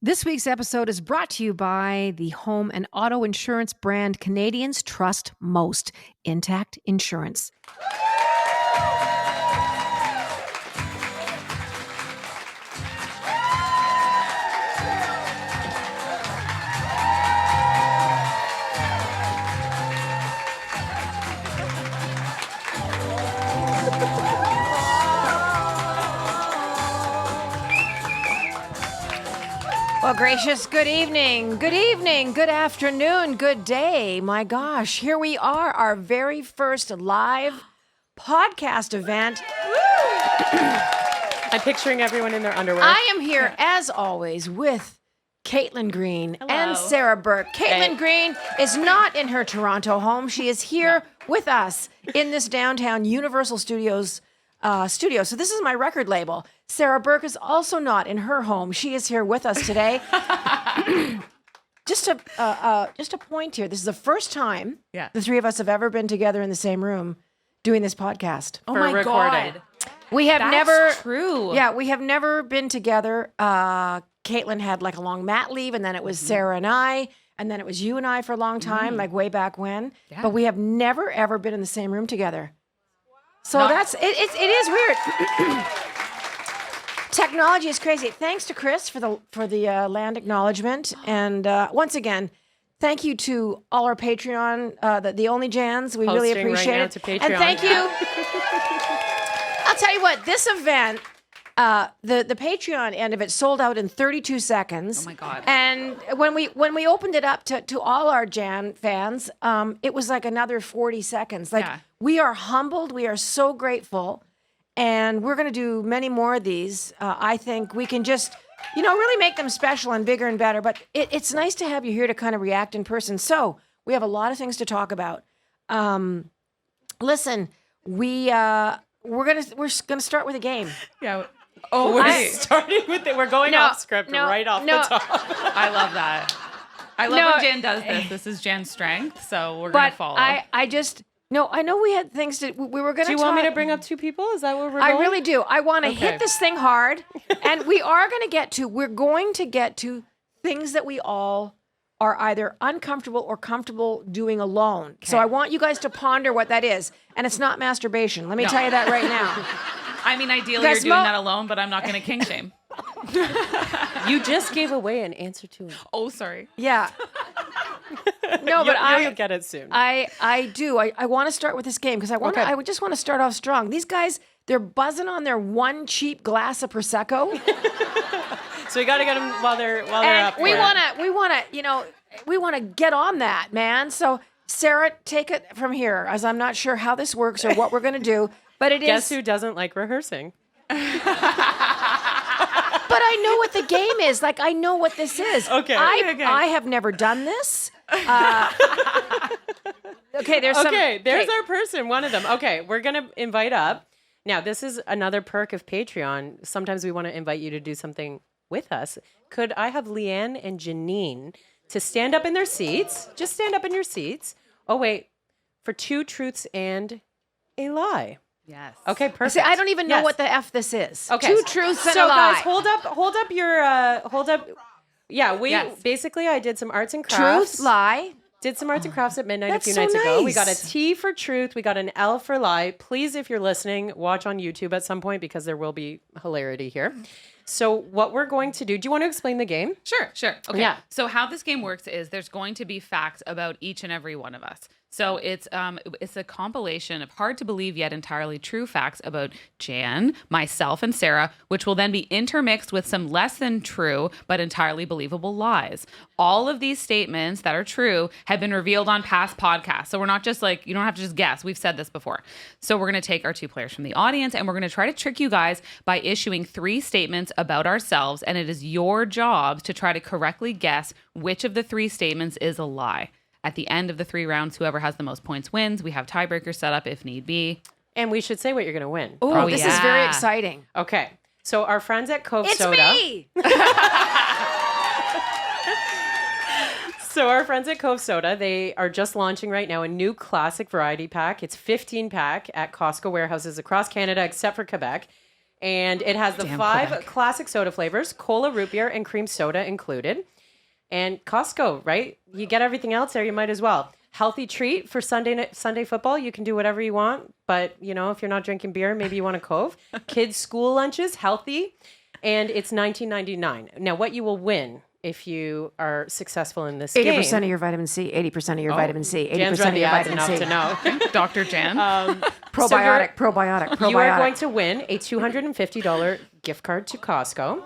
This week's episode is brought to you by the home and auto insurance brand Canadians trust most, Intact Insurance. Well, gracious, good evening, good afternoon, good day. My gosh, here we are, our very first live podcast event. I'm picturing everyone in their underwear. I am here, as always, with Caitlin Green and Sarah Burke. Caitlin Green is not in her Toronto home. She is here with us in this downtown Universal Studios studio. So this is my record label. Sarah Burke is also not in her home. She is here with us today. Just a point here. This is the first time the three of us have ever been together in the same room doing this podcast. Oh my God. We have never true. Yeah, we have never been together. Caitlin had like a long mat leave, and then it was Sarah and I, and then it was you and I for a long time, like way back when. Yeah. But we have never ever been in the same room together. So it is weird. Technology is crazy. Thanks to Chris for the land acknowledgement, and once again, thank you to all our Patreon, the only Jans. We really appreciate it. And thank you. I'll tell you what, this event, the Patreon end of it sold out in 32 seconds. Oh my God. And when we opened it up to all our Jan fans, it was like another 40 seconds. We are humbled. We are so grateful. And we're going to do many more of these. I think we can just, really make them special and bigger and better. But it's nice to have you here to kind of react in person. So we have a lot of things to talk about. Listen, we're gonna start with a game. Yeah. Oh, we're starting with it. We're going off script right off the top. I love that. I love when Jan does this. This is Jan's strength, so we're gonna follow. I know we had things we were going to. Do you want me to bring up two people? Is that where we're going? I really do. I want to hit this thing hard, and we're going to get to things that we all are either uncomfortable or comfortable doing alone. Okay. So I want you guys to ponder what that is, and it's not masturbation. Let me tell you that right now. I mean, ideally you're doing that alone, but I'm not going to king shame. You just gave away an answer to it. Oh, sorry. Yeah. No, but you'll get it soon. I do. I want to start with this game because I just want to start off strong. These guys, they're buzzing on their one cheap glass of Prosecco. So we got to get them while they're up. We want to get on that, man. So Sarah, take it from here, as I'm not sure how this works or what we're going to do, but Guess who doesn't like rehearsing? But I know what the game is. Like, I know what this is. Okay. I have never done this. There's our person, one of them. Okay, we're going to invite up. Now, this is another perk of Patreon. Sometimes we want to invite you to do something with us. Could I have Leanne and Janine to stand up in their seats? Just stand up in your seats. Oh, wait. For two truths and a lie. Yes. Okay, perfect. See, I don't even know what the F this is. Okay. Two truths and a lie. So guys, hold up your. Yeah, basically I did some arts and crafts. Truth, lie. Did some arts and crafts at midnight a few nights ago. We got a T for truth. We got an L for lie. Please, if you're listening, watch on YouTube at some point because there will be hilarity here. So what we're going to do you want to explain the game? Sure. Okay. Yeah. So how this game works is there's going to be facts about each and every one of us. So it's a compilation of hard to believe yet entirely true facts about Jan, myself, and Sarah, which will then be intermixed with some less than true but entirely believable lies. All of these statements that are true have been revealed on past podcasts. So we're not just like, you don't have to just guess. We've said this before. So we're going to take our two players from the audience and we're going to try to trick you guys by issuing 3 statements about ourselves. And it is your job to try to correctly guess which of the 3 statements is a lie. At the end of the 3 rounds, whoever has the most points wins. We have tiebreakers set up if need be. And we should say what you're going to win. Oh, this is very exciting. Okay. So our friends at Cove Soda. It's me! So our friends at Cove Soda, they are just launching right now a new classic variety pack. It's 15 pack at Costco warehouses across Canada, except for Quebec. And it has the Damn 5 Quebec. classic soda flavors, cola, root beer, and cream soda included. And Costco, right? You get everything else there, you might as well. Healthy treat for Sunday football. You can do whatever you want. But, if you're not drinking beer, maybe you want a Cove. Kids' school lunches, healthy. And it's $19.99. Now, what you will win if you are successful in this 80% game. of your vitamin C, 80% of your vitamin C, 80% Jan's of read the your ads vitamin enough C. to know. Dr. Jan. Probiotic. You are going to win a $250 gift card to Costco.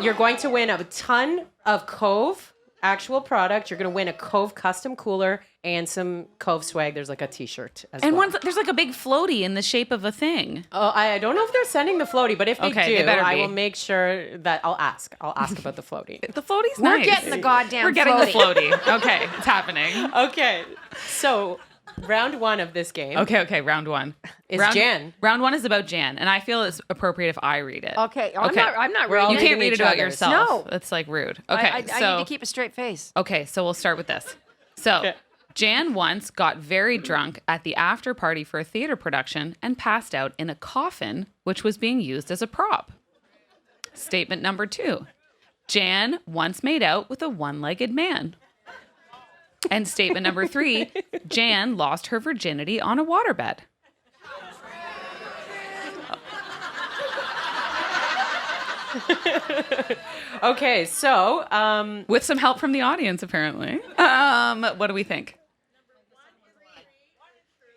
You're going to win a ton of Cove actual product. You're going to win a Cove custom cooler and some Cove swag. There's like a t-shirt as And well. there's like a big floaty in the shape of a thing. I don't know if they're sending the floaty, but if they Okay, do, they better I be. will make sure that I'll ask. I'll ask about the floaty. The floaty's We're nice. getting the goddamn We're getting the floaty. floaty. Okay, it's happening. Okay, so round 1 of this game. Okay, round 1. Jan. Round 1 is about Jan, and I feel it's appropriate if I read it. Okay. I'm not We're all reading You it. can't read it each about other's. yourself. No. That's like rude. Okay, I so need to keep a straight face. okay, so we'll start with this. So Okay. Jan once got very drunk at the after party for a theater production and passed out in a coffin, which was being used as a prop. Statement number 2. Jan once made out with a one-legged man. And statement number 3, Jan lost her virginity on a waterbed. Okay, so With some help from the audience, apparently. What do we think?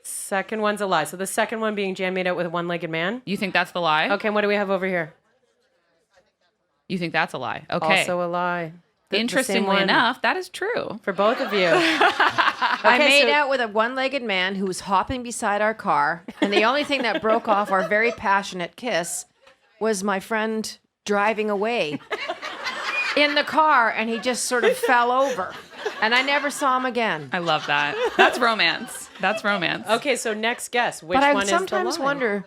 second one's a lie. So the second one being Jan made out with a one-legged man. You think that's the lie? Okay, and what do we have over here? You think that's a lie? Okay. Also a lie. The same Interestingly one enough, that is true. for both of you. I made out with a one-legged man who was hopping beside our car, and the only thing that broke off our very passionate kiss was my friend driving away in the car, and he just sort of fell over, and I never saw him again. I love that. That's romance. That's romance. Okay, so next guess. Which But I one sometimes is the lie? wonder.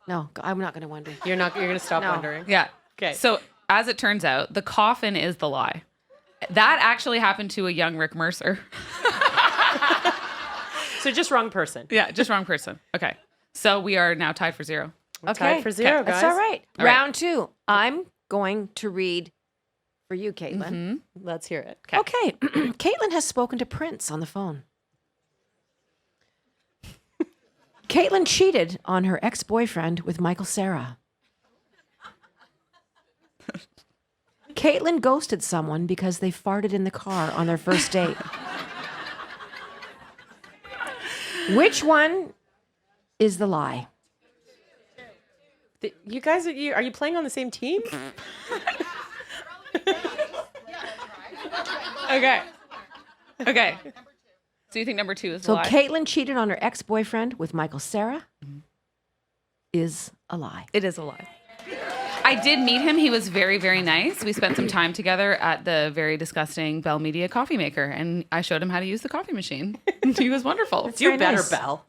No, I'm not going to wonder. You're going to stop No. wondering. Yeah. Okay. So as it turns out, the coffin is the lie. That actually happened to a young Rick Mercer. So just wrong person. Yeah, just wrong person. Okay. So we are now tied for 0. Tied for 0, guys. That's all right. All right. Round 2. I'm going to read for you, Caitlin. Let's hear it. Okay. Caitlin has spoken to Prince on the phone. Caitlin cheated on her ex-boyfriend with Michael Sarah. Caitlin ghosted someone because they farted in the car on their first date. Which one is the lie? You guys, are you playing on the same team? Okay. Okay. So you think number 2 is the So lie? Caitlin cheated on her ex-boyfriend with Michael Sarah is a lie. It is a lie. I did meet him. He was very, very nice. We spent some time together at the very disgusting Bell Media coffee maker, and I showed him how to use the coffee machine. He was wonderful. You very better, nice. Bell.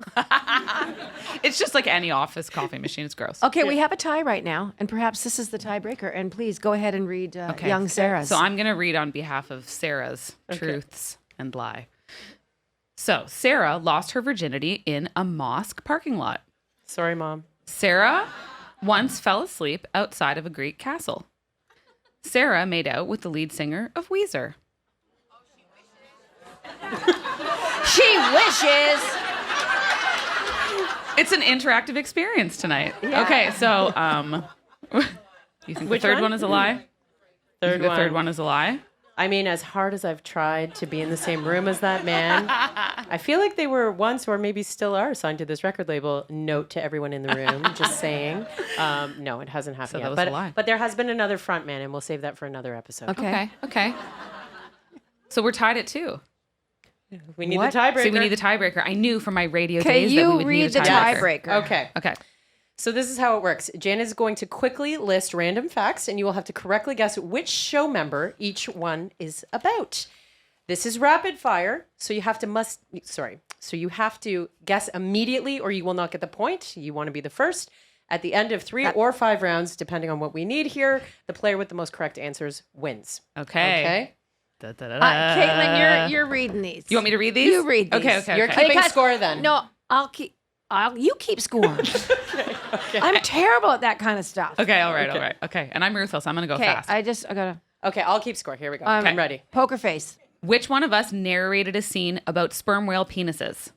It's just like any office coffee machine. It's gross. Okay, we have a tie right now, and perhaps this is the tiebreaker. And please go ahead and read young Sarah's. So I'm going to read on behalf of Sarah's truths and lie. So Sarah lost her virginity in a mosque parking lot. Sorry, Mom. Sarah once fell asleep outside of a Greek castle. Sarah made out with the lead singer of Weezer. She wishes. It's an interactive experience tonight. Okay, so you think Which the third one? one is a lie? You think the third one is a lie? I mean, as hard as I've tried to be in the same room as that man, I feel like they were once, or maybe still are, signed to this record label. Note to everyone in the room, just saying. No, it hasn't happened So that yet. was But a lie. but there has been another front man, and we'll save that for another episode. Okay. So we're tied at 2. We need What? the tiebreaker. See, we need the tiebreaker. I knew from my radio Okay, days that we you would read need the a tiebreaker. tiebreaker. Okay. Okay. So this is how it works. Jan is going to quickly list random facts, and you will have to correctly guess which show member each one is about. This is rapid fire, so you have to guess immediately, or you will not get the point. You want to be the first. At the end of 3 or 5 rounds, depending on what we need here, the player with the most correct answers wins. Okay. Okay. Caitlin, you're reading these. You want me to read these? You read these. Okay. You're keeping score then. No, you keep score. I'm terrible at that kind of stuff. Okay, all right. Okay, and I'm ruthless. I'm going to go Okay, fast. I gotta. Okay, I'll keep score. Here we go. I'm ready. Poker face. Which one of us narrated a scene about sperm whale penises?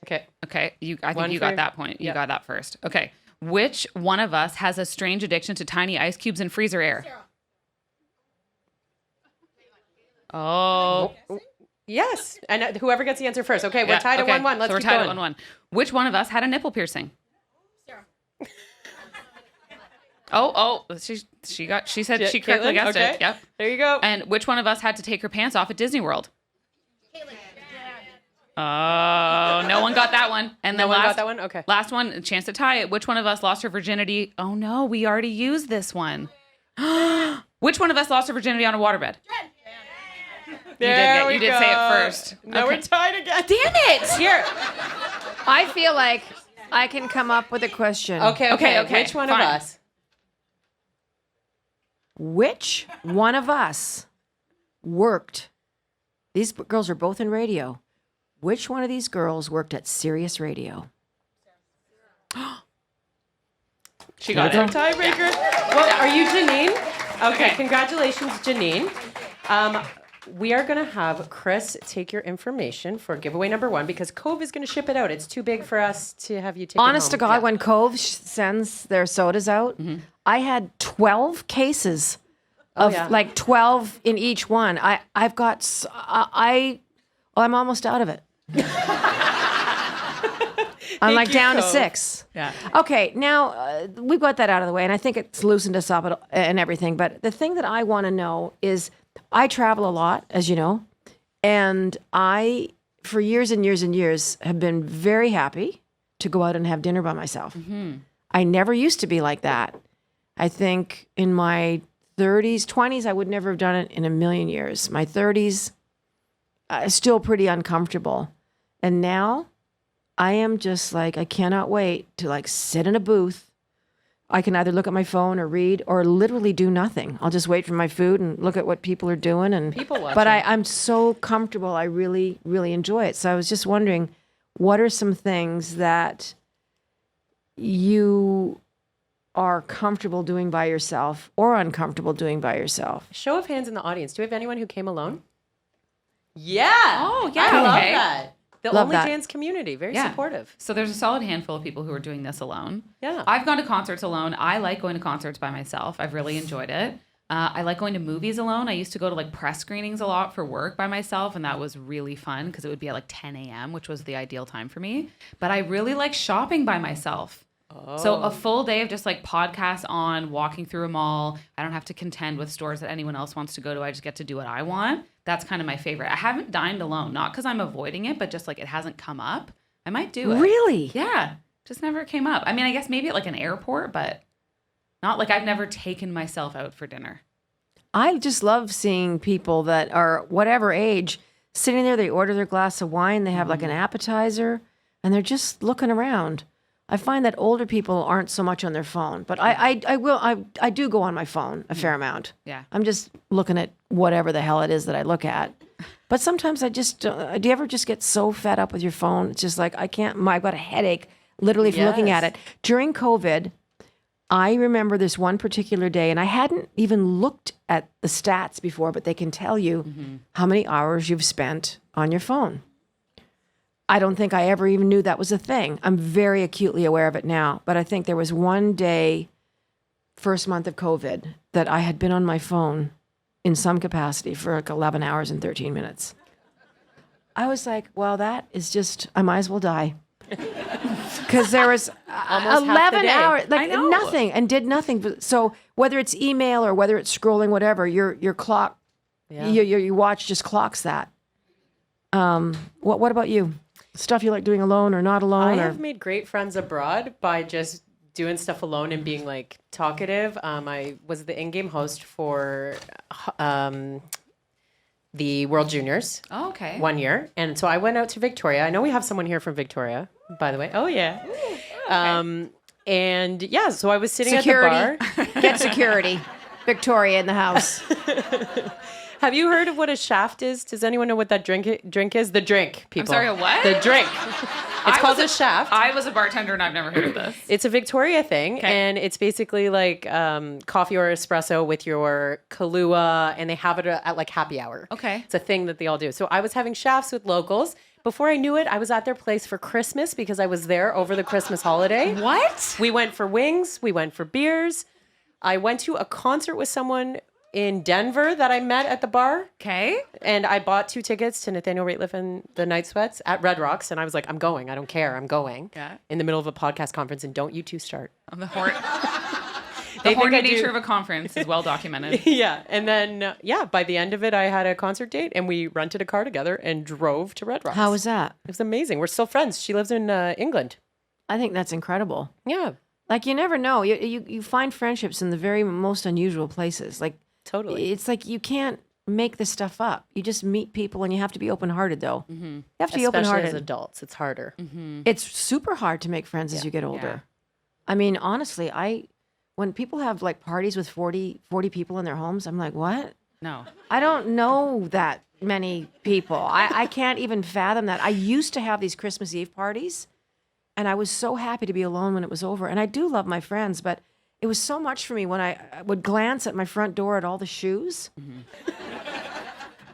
Okay. Okay, I think you got that point. You got that first. Okay. Which one of us has a strange addiction to tiny ice cubes and freezer air? Oh. Yes. And whoever gets the answer first. Okay, we're tied at 1-1. Let's so we're keep tied going. at 1-1. Which one of us had a nipple piercing? Oh, she said she correctly Caitlin? guessed Okay. it. Yep. There you go. And which one of us had to take her pants off at Disney World? Oh, no one got that one. And then No one got that one? Okay. Last one, a chance to tie it. Which one of us lost her virginity? Oh no, we already used this one. Which one of us lost her virginity on a waterbed? You did say it first. Now we're tied again. Damn it! Here. I feel like I can come up with a question. Okay. Which one of fine. us? Which one of us worked? These girls are both in radio. Which one of these girls worked at Sirius Radio? She got it. Tiebreaker. Well, are you Janine? Okay. Congratulations, Janine. We are going to have Chris take your information for giveaway number 1 because Cove is going to ship it out. It's too big for us to have you take Honest it to home. God, when Cove sends their sodas out, I had 12 cases of like 12 in each one. I've got, I'm almost out of it. I'm like down to 6. Yeah. Okay, now we've got that out of the way, and I think it's loosened us up and everything. But the thing that I want to know is I travel a lot, as you know, and I, for years and years and years, have been very happy to go out and have dinner by myself. I never used to be like that. I think in my 30s, 20s, I would never have done it in a million years. My 30s, still pretty uncomfortable. And now I am just like, I cannot wait to like sit in a booth. I can either look at my phone or read or literally do nothing. I'll just wait for my food and look at what people are doing. And People watching. But I'm so comfortable. I really, really enjoy it. So I was just wondering, what are some things that you are comfortable doing by yourself or uncomfortable doing by yourself? Show of hands in the audience. Do we have anyone who came alone? Yeah. Oh, yeah. I love Okay. that. The Love Only that. Jans community. Very Yeah. supportive. So there's a solid handful of people who are doing this alone. Yeah. I've gone to concerts alone. I like going to concerts by myself. I've really enjoyed it. I like going to movies alone. I used to go to like press screenings a lot for work by myself, and that was really fun because it would be at like 10 a.m., which was the ideal time for me. But I really like shopping by myself. So a full day of just like podcasts on, walking through a mall. I don't have to contend with stores that anyone else wants to go to. I just get to do what I want. That's kind of my favorite. I haven't dined alone, not because I'm avoiding it, but just like it hasn't come up. I might do it. Really? Yeah. Just never came up. I mean, I guess maybe at like an airport, but not like I've never taken myself out for dinner. I just love seeing people that are whatever age sitting there. They order their glass of wine. They have like an appetizer and they're just looking around. I find that older people aren't so much on their phone, but I do go on my phone a fair amount. Yeah. I'm just looking at whatever the hell it is that I look at. But sometimes I just, do you ever just get so fed up with your phone? It's just like, I've got a headache literally from looking at it. During COVID, I remember this one particular day, and I hadn't even looked at the stats before, but they can tell you how many hours you've spent on your phone. I don't think I ever even knew that was a thing. I'm very acutely aware of it now. But I think there was one day, first month of COVID, that I had been on my phone in some capacity for like 11 hours and 13 minutes. I was like, well, that is just, I might as well die. Because there was Almost half the 11 day. hours, I like know. nothing, and did nothing. So whether it's email or whether it's scrolling, whatever, your clock, your watch just clocks that. What about you? Stuff you like doing alone or not alone? I have made great friends abroad by just doing stuff alone and being like talkative. I was the in-game host for the World Juniors. Oh, okay. 1 year. And so I went out to Victoria. I know we have someone here from Victoria, by the way. Oh, yeah. Ooh, okay. And yeah, so I was sitting Security. at the bar. Get security. Victoria in the house. Have you heard of what a shaft is? Does anyone know what that drink is? The drink, people. I'm sorry, a what? The drink. It's called a shaft. I was a bartender and I've never heard of this. It's a Victoria thing, and it's basically like coffee or espresso with your Kahlua, and they have it at like happy hour. Okay. It's a thing that they all do. So I was having shafts with locals. Before I knew it, I was at their place for Christmas because I was there over the Christmas holiday. What? We went for wings. We went for beers. I went to a concert with someone in Denver that I met at the bar. Okay. And I bought 2 tickets to Nathaniel Rateliff and the Night Sweats at Red Rocks. And I was like, I'm going. I don't care. I'm going. Yeah. In the middle of a podcast conference. And don't you two start. The horny nature of a conference is well documented. Yeah. And then, by the end of it, I had a concert date and we rented a car together and drove to Red Rocks. How was that? It was amazing. We're still friends. She lives in England. I think that's incredible. Yeah. Like, you never know. You find friendships in the very most unusual places. Like, Totally. it's like you can't make this stuff up. You just meet people, and you have to be open-hearted, though. Mm-hmm. You have to be Especially open-hearted. as adults, it's harder. Mm-hmm. It's super hard to make friends as you get older. Yeah. I mean, honestly, when people have like parties with 40 people in their homes, I'm like, what? No. I don't know that many people. I can't even fathom that. I used to have these Christmas Eve parties, and I was so happy to be alone when it was over. And I do love my friends, but it was so much for me when I would glance at my front door at all the shoes. Mm-hmm.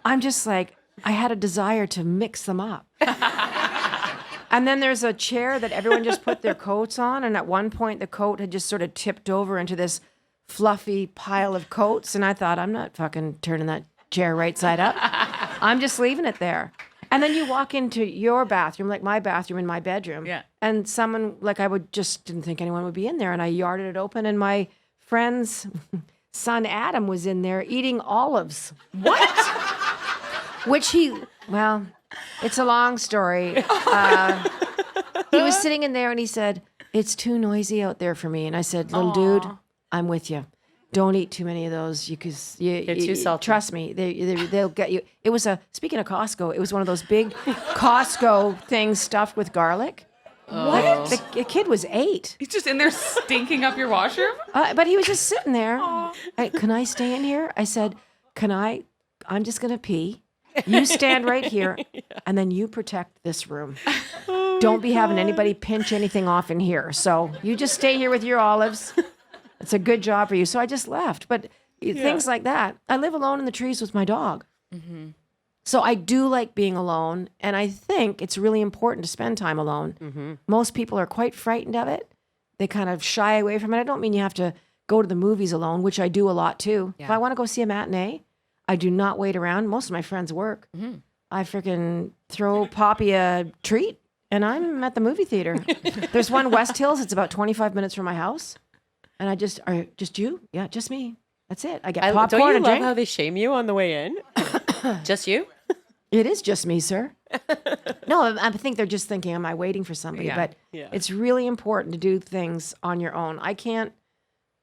I'm just like, I had a desire to mix them up. And then there's a chair that everyone just put their coats on. And at one point, the coat had just sort of tipped over into this fluffy pile of coats. And I thought, I'm not fucking turning that chair right side up. I'm just leaving it there. And then you walk into your bathroom, like my bathroom in my bedroom. Yeah. And someone, like didn't think anyone would be in there. And I yarded it open, and my friend's son Adam was in there eating olives. What? Which it's a long story. He was sitting in there and he said, "It's too noisy out there for me." And I said, "Little dude, I'm with you. Don't eat too many of those because They're too salty. Trust me, they'll get you." It was speaking of Costco, it was one of those big Costco things stuffed with garlic. What? The kid was 8. He's just in there stinking up your washroom? But he was just sitting there. Can I stay in here? I said, I'm just going to pee. You stand right here, and then you protect this room. Don't be having anybody pinch anything off in here. So you just stay here with your olives. It's a good job for you. So I just left. But things like that. I live alone in the trees with my dog. Mm-hmm. So I do like being alone, and I think it's really important to spend time alone. Mm-hmm. Most people are quite frightened of it. They kind of shy away from it. I don't mean you have to go to the movies alone, which I do a lot too. Yeah. If I want to go see a matinee, I do not wait around. Most of my friends work. Mm-hmm. I freaking throw Poppy a treat, and I'm at the movie theater. There's one West Hills. It's about 25 minutes from my house. And just you? Yeah, just me. That's it. I get popcorn don't you and love drink. how they shame you on the way in? Just you? It is just me, sir. No, I think they're just thinking, am I waiting for somebody? Yeah. But it's really important to do things on your own. I can't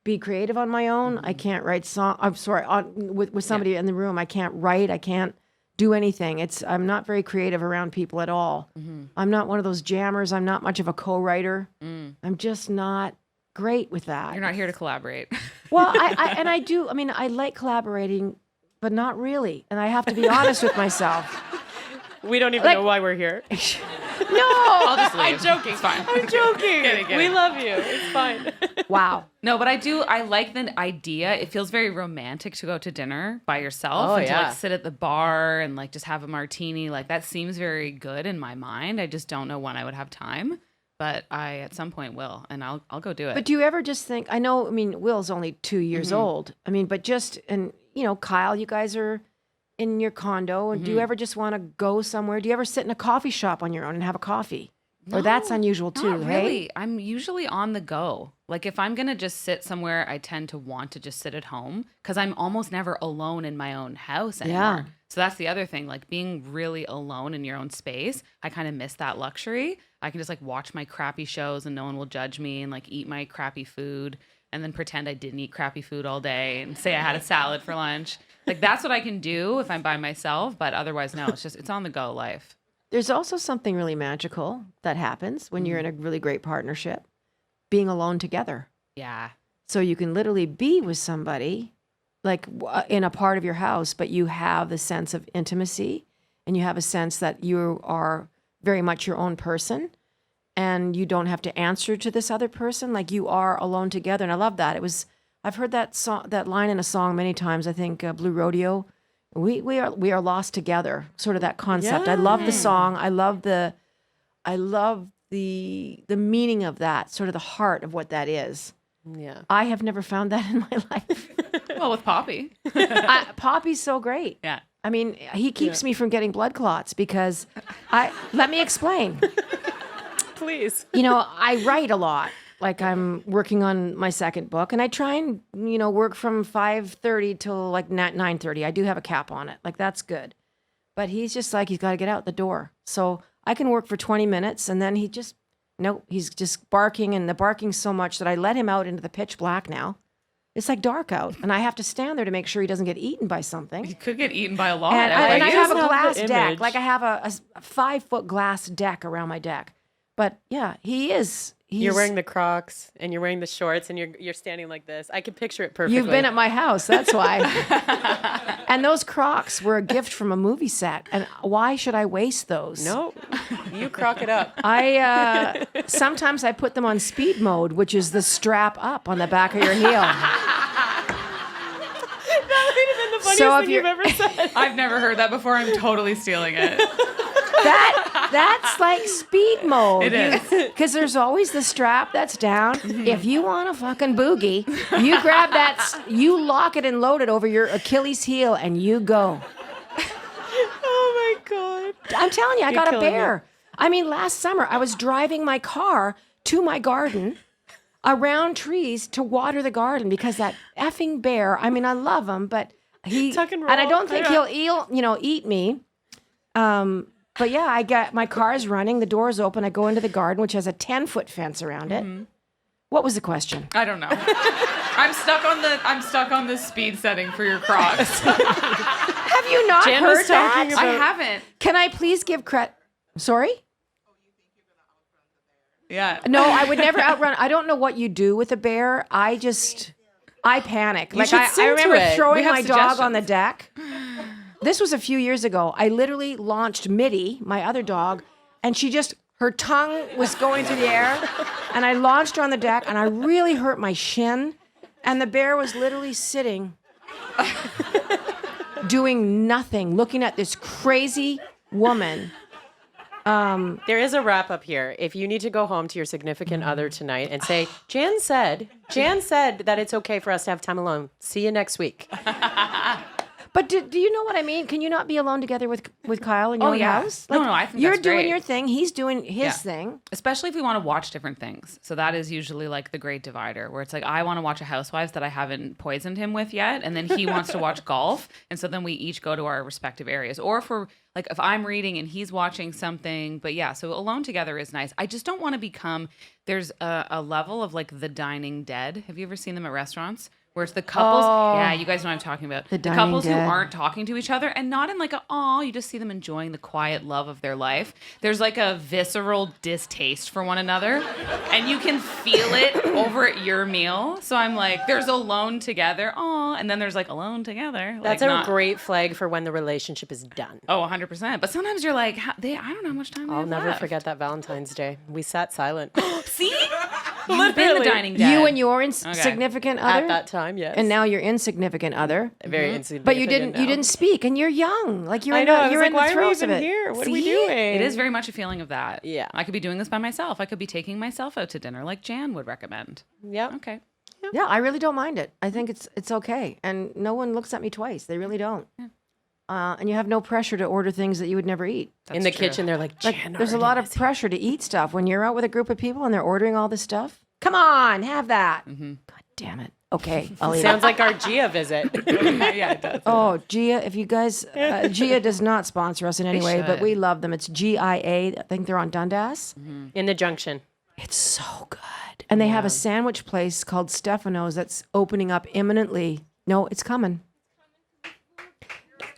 be creative on my own. I can't write song. I'm sorry, with somebody in the room. I can't write. I can't do anything. I'm not very creative around people at all. Mm-hmm. I'm not one of those jammers. I'm not much of a co-writer. I'm just not great with that. You're not here to collaborate. Well, I like collaborating, but not really. And I have to be honest with myself. We don't even know why we're here. No, I'll just leave. I'm joking. It's fine. I'm joking. Kidding. We love you. It's fine. Wow. No, but I like the idea. It feels very romantic to go to dinner by yourself and to like sit at the bar and like just have a martini. Like that seems very good in my mind. I just don't know when I would have time. But I, at some point, will, and I'll go do it. But do you ever just think, Will's only 2 years old. Kyle, you guys are in your condo, and do you ever just want to go somewhere? Do you ever sit in a coffee shop on your own and have a coffee? No, or that's unusual too, not hey? Really. I'm usually on the go. Like if I'm going to just sit somewhere, I tend to want to just sit at home because I'm almost never alone in my own house anymore. Yeah. So that's the other thing, like being really alone in your own space. I kind of miss that luxury. I can just like watch my crappy shows and no one will judge me and like eat my crappy food and then pretend I didn't eat crappy food all day and say I had a salad for lunch. Like that's what I can do if I'm by myself. But otherwise, no, it's on the go life. There's also something really magical that happens when you're in a really great partnership, being alone together. Yeah. So you can literally be with somebody in a part of your house, but you have the sense of intimacy and you have a sense that you are very much your own person and you don't have to answer to this other person. Like you are alone together. And I love that. I've heard that line in a song many times. I think Blue Rodeo, we are lost together, sort of that concept. Yeah. I love the song. I love the meaning of that, sort of the heart of what that is. Yeah. I have never found that in my life. Well, with Poppy. Poppy's so great. Yeah. I mean, he keeps me from getting blood clots because let me explain. Please. I write a lot. Like I'm working on my second book and I try and, work from 5:30 till like 9:30. I do have a cap on it. Like that's good. But he's just like, he's got to get out the door. So I can work for 20 minutes and then he's just barking, and the barking's so much that I let him out into the pitch black now. It's like dark out and I have to stand there to make sure he doesn't get eaten by something. He could get eaten by a lot. And I have a love the glass deck. image. Like I have a 5-foot glass deck around my deck. But yeah, he's You're wearing the Crocs and you're wearing the shorts and you're standing like this. I can picture it perfectly. You've been at my house, that's why. And those Crocs were a gift from a movie set. And why should I waste those? No, you crock it up. Sometimes I put them on speed mode, which is the strap up on the back of your heel. That might have been the funniest So if thing you've you're- ever said. I've never heard that before. I'm totally stealing it. That's like speed mode. It is. Because there's always the strap that's down. If you want a fucking boogie, you grab that, you lock it and load it over your Achilles heel and you go. Oh my God. I'm telling you, I got a killing bear. I mean, last summer I was driving my car to my garden around trees to water the garden because that effing bear, I mean, I love him, but Tuck and roll. I don't think he'll eat me. But yeah, I got my car's running, the door's open, I go into the garden, which has a 10-foot fence around it. Mm-hmm. What was the question? I don't know. I'm stuck on the speed setting for your Crocs. Have you not Jan heard was talking that? about- I haven't. Can I please give credit? Sorry? Yeah. No, I would never outrun. I don't know what you do with a bear. I panic. You should sing I to remember it. throwing We have my dog on the suggestions. deck. This was a few years ago. I literally launched Mitty, my other dog, and her tongue was going through the air, and I launched her on the deck, and I really hurt my shin, and the bear was literally sitting, doing nothing, looking at this crazy woman. There is a wrap up here. If you need to go home to your significant other tonight and say, Jan said that it's okay for us to have time alone. See you next week. But do you know what I mean? Can you not be alone together with Kyle in your own yeah. house? No, I think you're that's doing great. your thing. He's doing his Yeah. thing. Especially if we want to watch different things. So that is usually like the great divider, where it's like, I want to watch a Housewives that I haven't poisoned him with yet. And then he wants to watch golf. And so then we each go to our respective areas. Or if I'm reading and he's watching something. But yeah, so alone together is nice. I just don't want to become, there's a level of like the dining dead. Have you ever seen them at restaurants? Where it's the couples, yeah, you guys know what I'm talking about. The dining couples dead. who aren't talking to each other, and not in like you just see them enjoying the quiet love of their life. There's like a visceral distaste for one another, and you can feel it over at your meal. So I'm like, there's alone together, and then there's like alone together. That's like, a great flag for when the relationship is done. 100%. But sometimes you're like, I don't know how much time they I'll have never left. forget that Valentine's Day. We sat silent. See? You've been the dining dead. You and your significant other At that time, yes. and now your insignificant other. Very insignificant. But you didn't speak, and you're young. Like you're I in know. the, I was you're like, in the why are we throes of even it. here? What are we See? doing? It is very much a feeling of that. Yeah. I could be doing this by myself. I could be taking myself out to dinner like Jan would recommend. Yep. Okay. Yeah, I really don't mind it. I think it's okay, and no one looks at me twice. They really don't. And you have no pressure to order things that you would never eat. In the true. kitchen, they're like, Jann There's a Arden lot of is here." pressure to eat stuff when you're out with a group of people and they're ordering all this stuff. Come on, have that. God damn it. Okay, I'll eat Sounds it. like our Gia visit. Yeah, it does. Oh, Gia, if you guys, Gia does not sponsor us in any way, but should. we love them. It's GIA. I think they're on Dundas. In the Junction. It's so good. And they have a sandwich place called Stefano's that's opening up imminently. No, it's coming.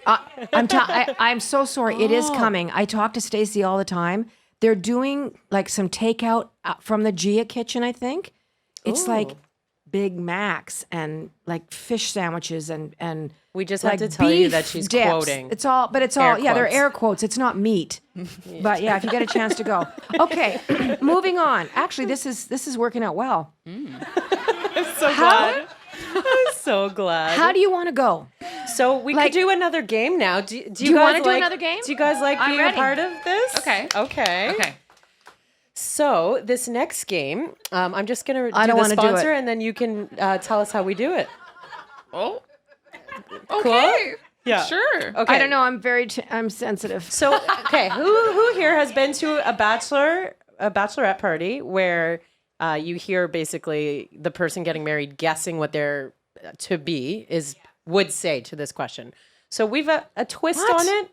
I'm so sorry. It is coming. I talk to Stacy all the time. They're doing like some takeout from the Gia kitchen, I think. It's like Big Macs and like fish sandwiches and We just like have to tell you that beef she's dips. quoting. It's all they're quotes. air quotes. It's not meat. But yeah, if you get a chance to go. Okay, moving on. Actually, this is working out well. So glad. I'm so glad. How do you want to go? So we Like- could do another game now. Do you you guys wanna do like- another game? Do you guys like I'm being ready. a part of this? Okay. Okay. Okay. So this next game, I'm just going to I do don't the wanna do sponsor, it. and then you can tell us how we do it. Oh. Cool? Okay. Yeah. Sure. Okay. I don't know. I'm sensitive. So, okay, who here has been to a bachelorette party where you hear basically the person getting married guessing what they're to be would say to this question? So we've a twist What? on it.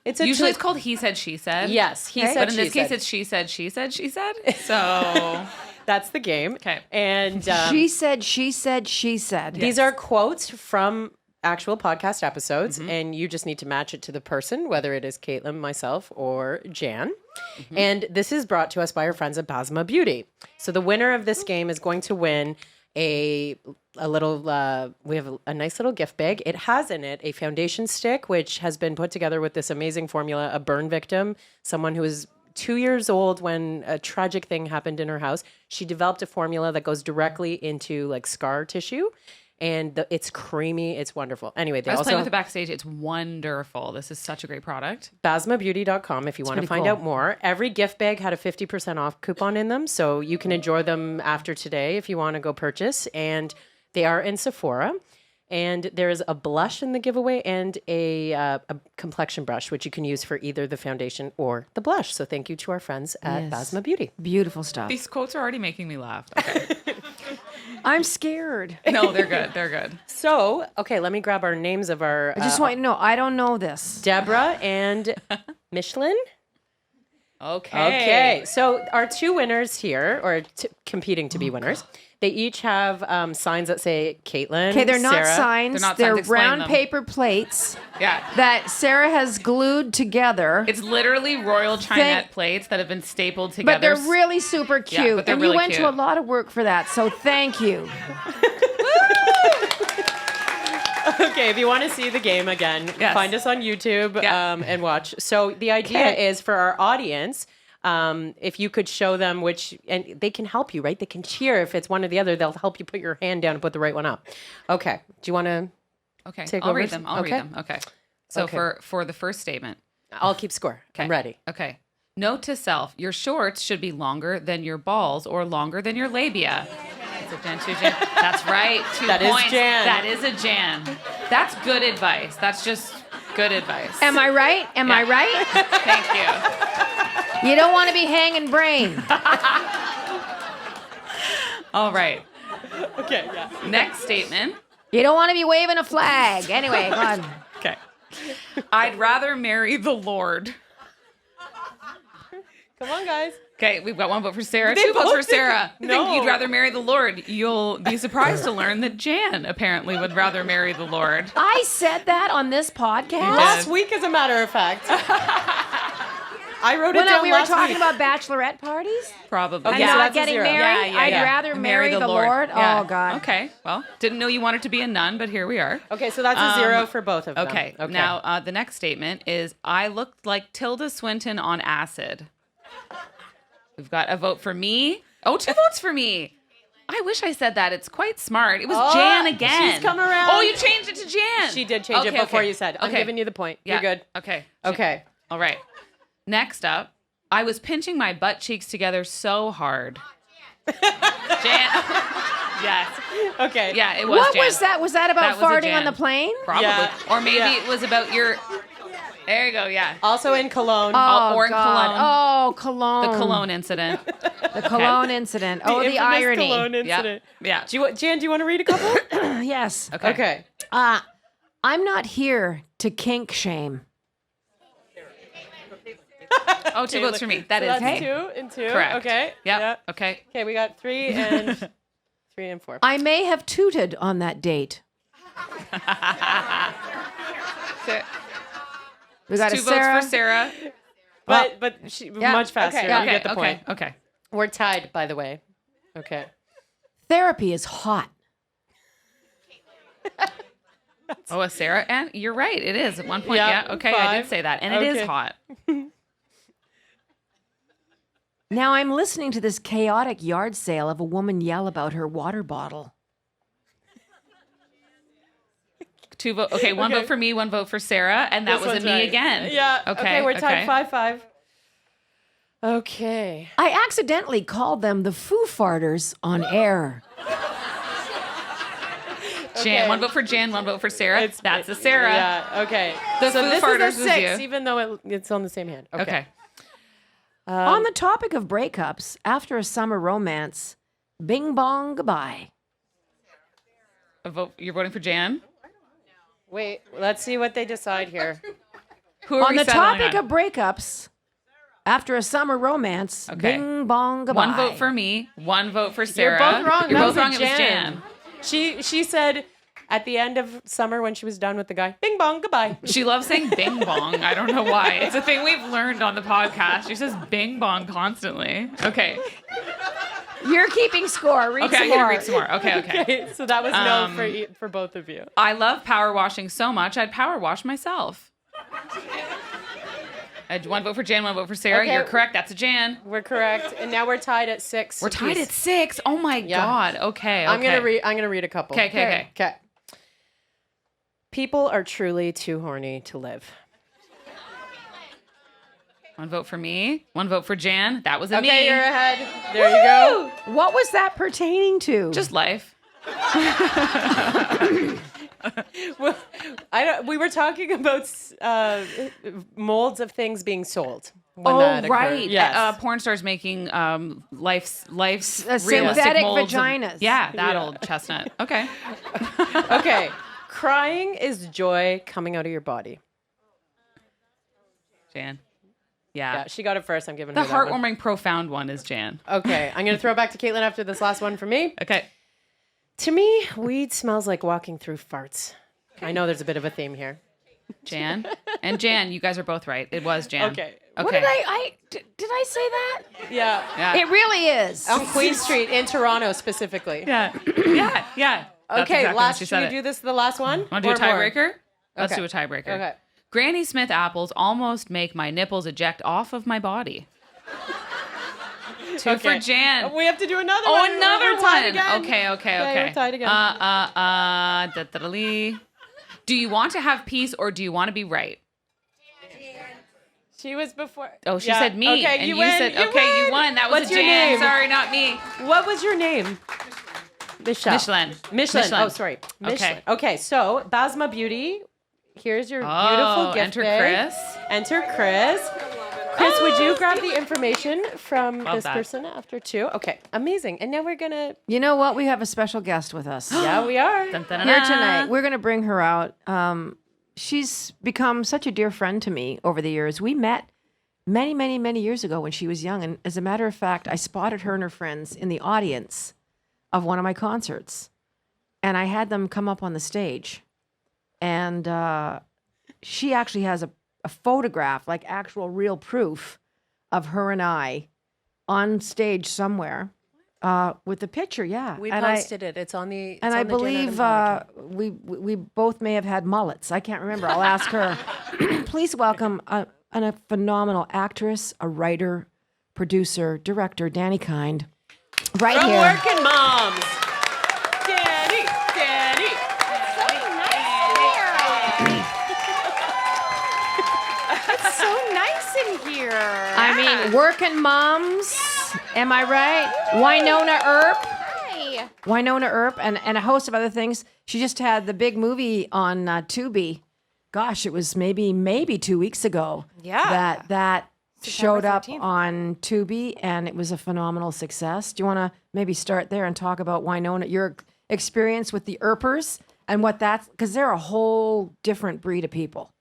It's Usually it's called he said, she said. Yes, he said, But in she this case, said. it's she said, she said, she said. So, That's the game. Okay. And She said, she said, she said. these are quotes from actual podcast episodes, and you just need to match it to the person, whether it is Caitlin, myself, or Jann. And this is brought to us by our friends at Basma Beauty. So the winner of this game is going to win a little, we have a nice little gift bag. It has in it a foundation stick, which has been put together with this amazing formula, a burn victim, someone who is 2 years old when a tragic thing happened in her house. She developed a formula that goes directly into like scar tissue. And it's creamy. It's wonderful. Anyway, they I was also playing with it backstage. It's wonderful. This is such a great product. BasmaBeauty.com if you want to pretty find cool. out more. Every gift bag had a 50% off coupon in them, so you can enjoy them after today if you want to go purchase. And they are in Sephora. And there is a blush in the giveaway and a complexion brush, which you can use for either the foundation or the blush. So thank you to our friends at Yes. Basma Beauty. Beautiful stuff. These quotes are already making me laugh. Okay. I'm scared. No, they're good. They're good. So, okay, let me grab our names of our I just want you to know, I don't know this. Deborah and Michelin. Okay. Okay, so our two winners here, or competing to be winners, they each have signs that say Caitlin. Okay, they're not Sarah. signs. They're not They're signs. Explain brown them. paper plates Yeah. that Sarah has glued together. It's literally royal Chinette plates that have been stapled together. But they're really super cute. Yeah, but they're and really you went cute. to a lot of work for that, so thank you. Okay, if you want to see the game again, Yes. find us on YouTube Yeah. and watch. So the idea Okay. is for our audience, if you could show them which, and they can help you, right? They can cheer if it's one or the other. They'll help you put your hand down and put the right one up. Okay, do you want to? Okay. Take I'll over? read them. I'll Okay. read them. Okay. So Okay. for the first statement. I'll keep score. I'm ready. Okay. Note to self: your shorts should be longer than your balls or longer than your labia. That's a Jan, 2 Jan. That's right. 2 That is points. Jan. That is a Jan. That's good advice. That's just good advice. Am I right? Am I right? Thank you. You don't want to be hanging brain. All right. Okay, yeah. Next statement. You don't want to be waving a flag. Anyway, go on. Okay. I'd rather marry the Lord. Come on, guys. Okay, we've got one vote for Sarah, They 2 votes both for Sarah. did- You think No. you'd rather marry the Lord? You'll be surprised to learn that Jan apparently would rather marry the Lord. I said that on this podcast. Last week, as a matter of fact. I wrote it When down we were last talking week. about bachelorette parties Probably. and Yeah, so not that's a getting zero. married, I'd yeah. rather marry the Lord. Yeah. Oh, God. Okay, well, didn't know you wanted to be a nun, but here we are. Okay, so that's a 0 for both of them. Okay, now the next statement is I looked like Tilda Swinton on acid. We've got a vote for me. Oh, 2 votes for me. I wish I said that. It's quite smart. It was Oh, Jan again. she's come around. Oh, you changed it to Jan. She did change it before you said. I'm Okay. giving you the point. Yeah. You're good. Okay. Okay. All right. Next up, I was pinching my butt cheeks together so hard. Jan. Yes. Okay. Yeah, it was What Jan. was that? Was that about That was a farting on Jan. the plane? Probably. Yeah. Or maybe Yeah. it was about your... There you go, yeah. Also in Cologne. Oh, or in God. Cologne. Oh, Cologne. The Cologne incident. The Cologne incident. Oh, the infamous irony. Cologne Yeah. incident. Yeah. Jan, do you want to read a couple? Yes. Okay. I'm not here to kink shame. Oh, 2 votes for me. That So is that's 2 and 2. correct. Okay. Yep. Yeah. Okay. Okay, we got 3 and 3 and 4. I may have tooted on that date. So, We got 2 a Sarah. votes for Sarah. But she much faster. okay, You Okay. get the Okay. point. Okay. We're tied, by the way. Okay. Therapy is hot. Oh, a Sarah, and you're right. It is at one point. Yeah, Yeah. Okay, I did 5. say that, and it is Okay. hot. Now I'm listening to this chaotic yard sale of a woman yell about her water bottle. 2 vote. Okay, one Okay. vote for me, 1 vote for Sarah, and that This was a one's me right. again. Yeah. Okay. We're tied 5-5. Okay. I accidentally called them the Foo Farters on air. Jan, 1 vote for Jan, 1 vote for Sarah. That's a Sarah. Yeah. Okay. The so Foo this Farters is a was 6, you. even though it's on the same hand. Okay. On the topic of breakups, after a summer romance, bing bong goodbye. A vote. You're voting for Jan. Wait. Let's see what they decide here. Who are On we the settling topic on? of breakups, after a summer romance, Okay. bing bong goodbye. 1 vote for me, 1 vote for Sarah. You're both wrong. You're That both was wrong. It was Jan. She said at the end of summer when she was done with the guy, bing bong, goodbye. She loves saying bing bong. I don't know why. It's a thing we've learned on the podcast. She says bing bong constantly. Okay. You're keeping score. Read Okay, some I'm going to more. read some more. Okay. Okay, so that was no for both of you. I love power washing so much, I'd power wash myself. I had 1 vote for Jan, 1 vote for Sarah. Okay. You're correct. That's a Jan. We're correct, and now we're tied at 6. We're tied at 6. Oh my God. Okay. I'm gonna read a couple. Okay. Okay. People are truly too horny to live. 1 vote for me. 1 vote for Jan. That was a Okay, me. you're ahead. There you go. What was that pertaining to? Just life. Well, we were talking about molds of things being sold. When that occurred. right. Yes. Porn stars making life's realistic synthetic molds of- vaginas. that old chestnut. Okay. Okay. Crying is joy coming out of your body. Jan. Yeah, Yeah. she got it first. I'm giving The her that one. heartwarming, profound one is Jan. Okay, I'm going to throw it back to Caitlin after this last one for me. Okay. To me, weed smells like walking through farts. I know there's a bit of a theme here. Jan. And Jan, you guys are both right. It was Jan. Okay. What did did I say that? Yeah. Yeah. It really is. On Queen Street in Toronto specifically. Yeah. Yeah. That's Okay, exactly when last. she Should said we it. do this the last one? Want to do a Or more? tiebreaker? Let's Okay. do a tiebreaker. Okay. Granny Smith apples almost make my nipples eject off of my body. 2 for Okay. Jan. We have to do another one. Oh, another We're tied one. again. Okay. We're tied again. Da-da-da-lee. Do you want to have peace or do you want to be right? She was before. Oh, she Yeah. said me. Okay, and you you win. said, You okay, win. you won. That was What's a your Jan. name? Sorry, not me. What was your name? Michelle. Michelin. Oh, sorry. Michelin. Okay, so Basma Beauty. Here's your Oh, beautiful gift enter bag. Chris. Enter Chris. Chris, would you grab the information from Love this that. person after 2? Okay, amazing. And now we're gonna. You know what? We have a special guest with us Yeah, we are. Dun, dun, dun, here dun. tonight. We're going to bring her out. She's become such a dear friend to me over the years. We met many, many, many years ago when she was young. And as a matter of fact, I spotted her and her friends in the audience of one of my concerts. And I had them come up on the stage. And she actually has a photograph, like actual real proof of her and I on stage somewhere with the picture. Yeah. We And posted it. It's on the. and I believe we both may have had mullets. I can't remember. I'll ask her. Please welcome a phenomenal actress, a writer, producer, director, Dani Kind, right From here. Working Moms. Dani. It's so nice in here. I mean, working moms. Am I right? Winona Earp. Hi. Winona Earp and a host of other things. She just had the big movie on Tubi. Gosh, it was maybe 2 weeks ago. Yeah. That showed up 13th. on Tubi, and it was a phenomenal success. Do you want to maybe start there and talk about Winona, your experience with the Earpers and what that's, because they're a whole different breed of people.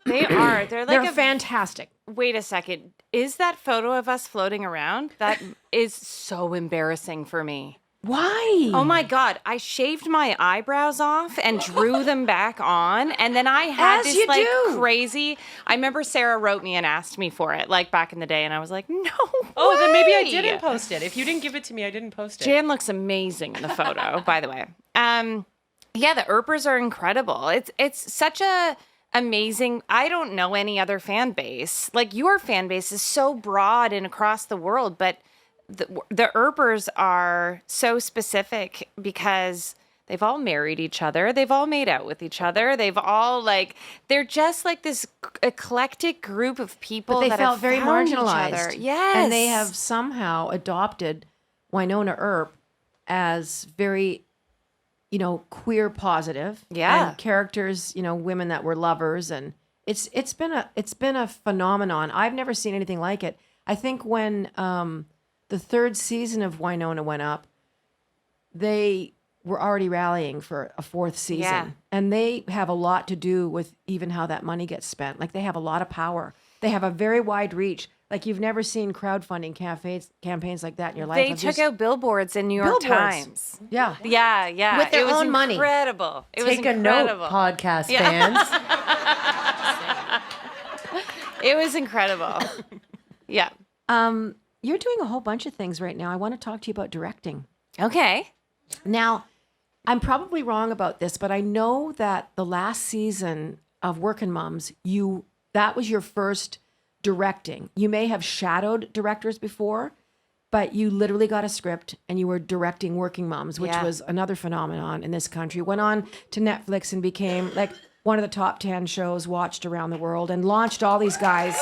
They are. They're like They're fantastic. Wait a second. Is that photo of us floating around? That is so embarrassing for me. Why? Oh my God. I shaved my eyebrows off and drew them back on. And then I had As this you like do. crazy. I remember Sarah wrote me and asked me for it like back in the day. And I was like, no. Oh, then maybe I way. didn't post it. If you didn't give it to me, I didn't post it. Jann looks amazing in the photo, by the way. Yeah, the Earpers are incredible. It's such a amazing. I don't know any other fan base. Like your fan base is so broad and across the world, but the Earpers are so specific because they've all married each other. They've all made out with each other. They've all they're just like this eclectic group of people But they that felt have very found each marginalized. other. Yes. And they have somehow adopted Winona Earp as very, queer positive. Yeah. And characters, women that were lovers. And it's been a phenomenon. I've never seen anything like it. I think when the third season of Winona went up, they were already rallying for a fourth season. Yeah. And they have a lot to do with even how that money gets spent. Like they have a lot of power. They have a very wide reach. Like you've never seen crowdfunding campaigns like that in your life. They of took just- out billboards in New York Billboards. Times. Yeah. Yeah. With their it was own money. incredible. It was Take a incredible. note, podcast fans. It was incredible. Yeah. You're doing a whole bunch of things right now. I want to talk to you about directing. Okay. Now, I'm probably wrong about this, but I know that the last season of Workin' Moms, that was your first directing. You may have shadowed directors before, but you literally got a script and you were directing Working Moms, which Yeah. was another phenomenon in this country. Went on to Netflix and became like one of the top 10 shows watched around the world and launched all these guys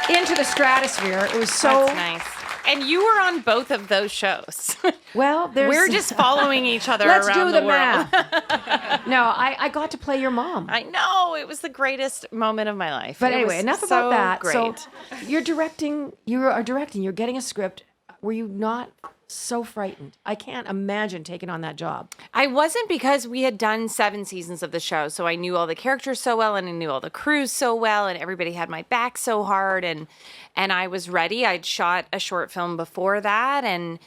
into the stratosphere. It was so That's nice. And you were on both of those shows. well. We're just following each other Let's around do the the world. math. No, I got to play your mom. I know. It was the greatest moment of my life. But It anyway, was enough so about that. Great. So you're directing, you're getting a script. Were you not so frightened? I can't imagine taking on that job. I wasn't, because we had done 7 seasons of the show. So I knew all the characters so well and I knew all the crews so well and everybody had my back so hard and I was ready. I'd shot a short film before that and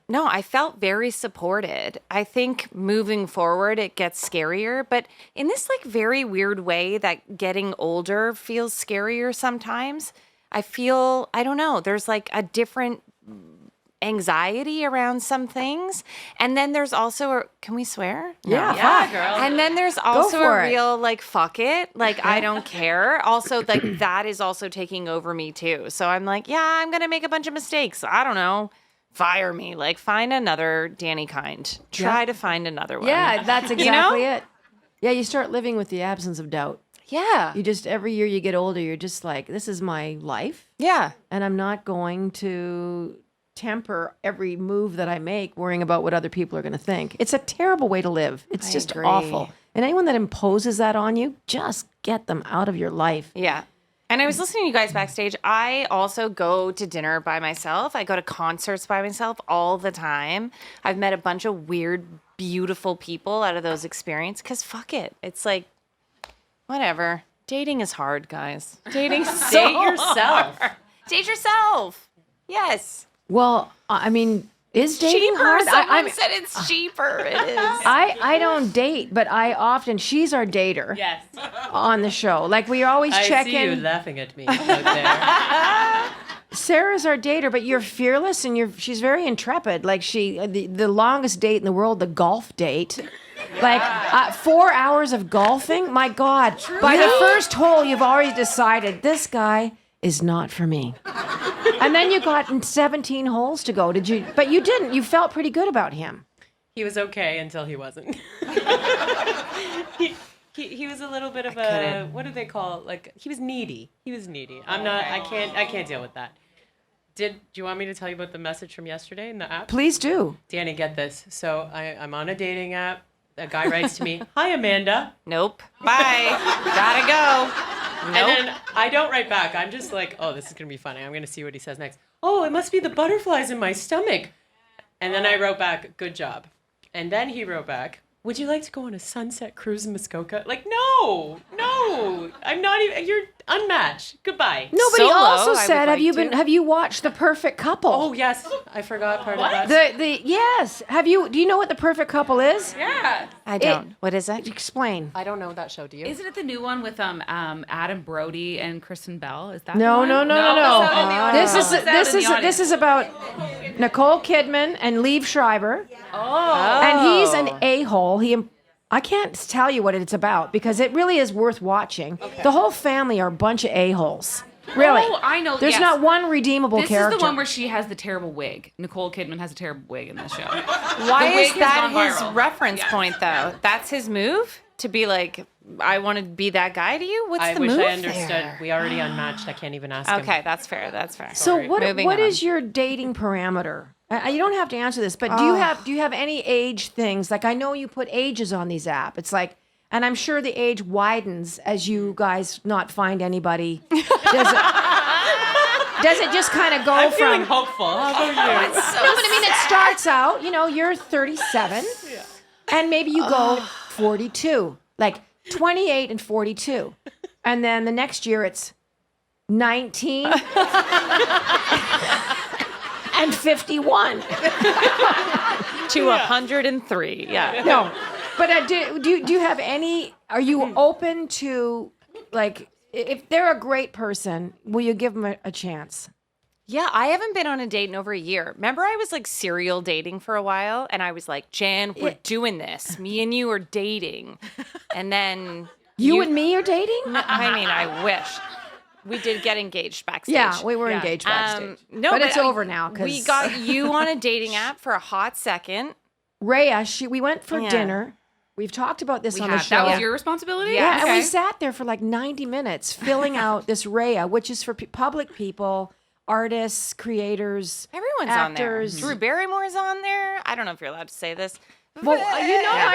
no, I felt very supported. I think moving forward, it gets scarier, but in this very weird way that getting older feels scarier sometimes. I don't know, there's a different anxiety around some things. And then there's also, can we swear? Yeah, Yeah, girl. And then there's also for a it. real fuck it. I don't care. Also, that is also taking over me too. So I'm yeah, I'm going to make a bunch of mistakes. I don't know. Fire me. Find another Dani Kind. Try to find another one. Yeah, that's exactly know? it. Yeah, you start living with the absence of doubt. Yeah. You just, every year you get older, you're just this is my life. Yeah. And I'm not going to temper every move that I make worrying about what other people are going to think. It's a terrible way to live. It's I just agree. awful. And anyone that imposes that on you, just get them out of your life. Yeah. And I was listening to you guys backstage. I also go to dinner by myself. I go to concerts by myself all the time. I've met a bunch of weird, beautiful people out of those experiences. Because fuck it. It's whatever. Dating is hard, guys. Dating's so Date yourself. hard. Date yourself. Yes. Well, I mean, is dating Cheaper. hard? Someone said it's cheaper. It is. I don't date, but she's our dater Yes. on the show. We always I check see you in. laughing at me out there. Sarah's our dater, but you're fearless and she's very intrepid. The longest date in the world, the golf date. 4 hours of golfing. My God. By the first hole, you've already decided this guy is not for me. And then you got 17 holes to go. Did you? But you didn't. You felt pretty good about him. He was okay until he wasn't. he was a little bit of what do they call it? He was needy. He was needy. I can't deal with that. Do you want me to tell you about the message from yesterday in the app? Please do. Dani, get this. So I'm on a dating app. A guy writes to me, "Hi, Amanda." Nope. Bye. Gotta go. Nope. And then I don't write back. I'm just oh, this is going to be funny. I'm going to see what he says next. Oh, it must be the butterflies in my stomach. And then I wrote back, "Good job." And then he wrote back, would you like to go on a sunset cruise in Muskoka? Like, no, I'm not even, you're unmatched. Goodbye. Nobody Solo, also I would said, like to. have you watched The Perfect Couple? Oh, yes. I forgot part of that. Yes. Do you know what The Perfect Couple is? Yeah. I don't. What is it? Explain. I don't know that show. Do you? Isn't it the new one with Adam Brody and Kristen Bell? Is that No. the one? This is about Nicole Kidman and Liev Schreiber. Oh. And he's an a-hole. I can't tell you what it's about because it really is worth watching. Okay. The whole family are a bunch of a-holes. Really. Oh, I know. There's not one redeemable character. This is the one where she has the terrible wig. Nicole Kidman has a terrible wig in this show. Why The wig is has that gone his viral. reference point, though? That's his move? To be like, I want to be that guy to you? What's I the wish move I understood. there? We already unmatched. I can't even ask him. Okay, that's fair. That's fair. So what Moving on. is your dating parameter? You don't have to answer this, but do you have any age things? Like I know you put ages on these apps. It's like, and I'm sure the age widens as you guys not find anybody. Does it just kind of go I'm from? feeling hopeful. How about you? No, but I mean, it starts out. You're 37, and maybe you go 42, like 28 and 42, and then the next year it's 19. And 51 to 103? Yeah. No, but do you have any? Are you open to like if they're a great person? Will you give them a chance? Yeah, I haven't been on a date in over a year. Remember, I was like serial dating for a while, and I was like, Jan, we're doing this. Me and you are dating, and then You and me are dating? I mean, I wish. We did get engaged backstage. Yeah, we were engaged backstage. No, but it's over now. We got you on a dating app for a hot second. Rhea, we went for dinner. We've talked about this on the show. That was your responsibility? Yeah, Okay. and we sat there for like 90 minutes filling out this Rhea, which is for public people, artists, creators, Everyone's actors. on there. Drew Barrymore's on there. I don't know if you're allowed to say this. Well, my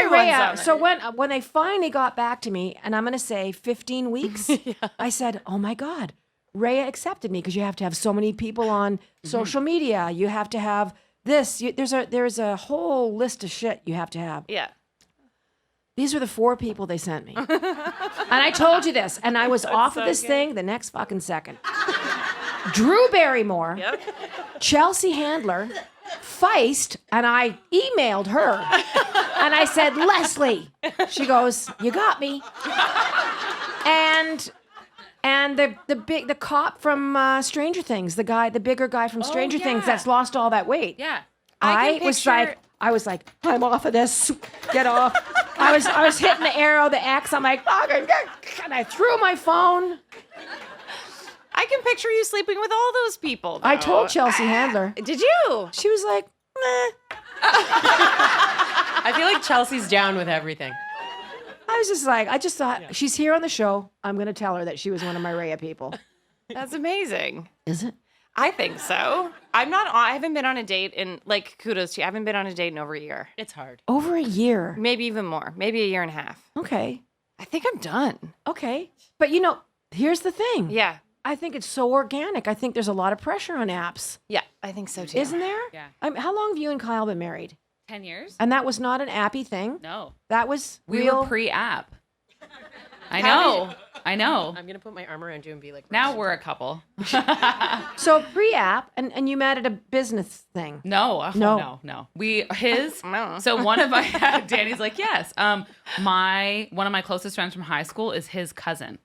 Everyone's Rhea. on So there. when they finally got back to me, and I'm going to say 15 weeks, I said, "Oh my God, Rhea accepted me because you have to have so many people on social media. You have to have this. There's a whole list of shit you have to have." Yeah. These are the 4 people they sent me, and I told you this, and I was off of this thing the next fucking second. Drew Barrymore, Chelsea Handler. Feist, and I emailed her and I said, Leslie. She goes, "You got me." And the cop from Stranger Things, the bigger guy from Stranger Things that's lost all that weight. Yeah. I was like, I'm off of this. Get off. I was hitting the arrow, the X. I'm like, and I threw my phone. I can picture you sleeping with all those people, though. I told Chelsea Handler. Did you? She was like, meh. I feel like Chelsea's down with everything. I was just like, I just thought, she's here on the show. I'm going to tell her that she was one of my Rhea people. That's amazing. Is it? I think so. I haven't been on a date in, like, kudos to you. I haven't been on a date in over a year. It's hard. Over a year. Maybe even more. Maybe a year and a half. Okay. I think I'm done. Okay. But here's the thing. Yeah. I think it's so organic. I think there's a lot of pressure on apps. Yeah, I think so too. Isn't there? Yeah. How long have you and Kyle been married? 10 years? And that was not an appy thing. No. That was We real. were pre-app. I know. I'm going to put my arm around you and be like, Now we're a couple. So pre-app, and you met at a business thing. No. No. No. No. So one of my, Danny's like, yes. One of my closest friends from high school is his cousin.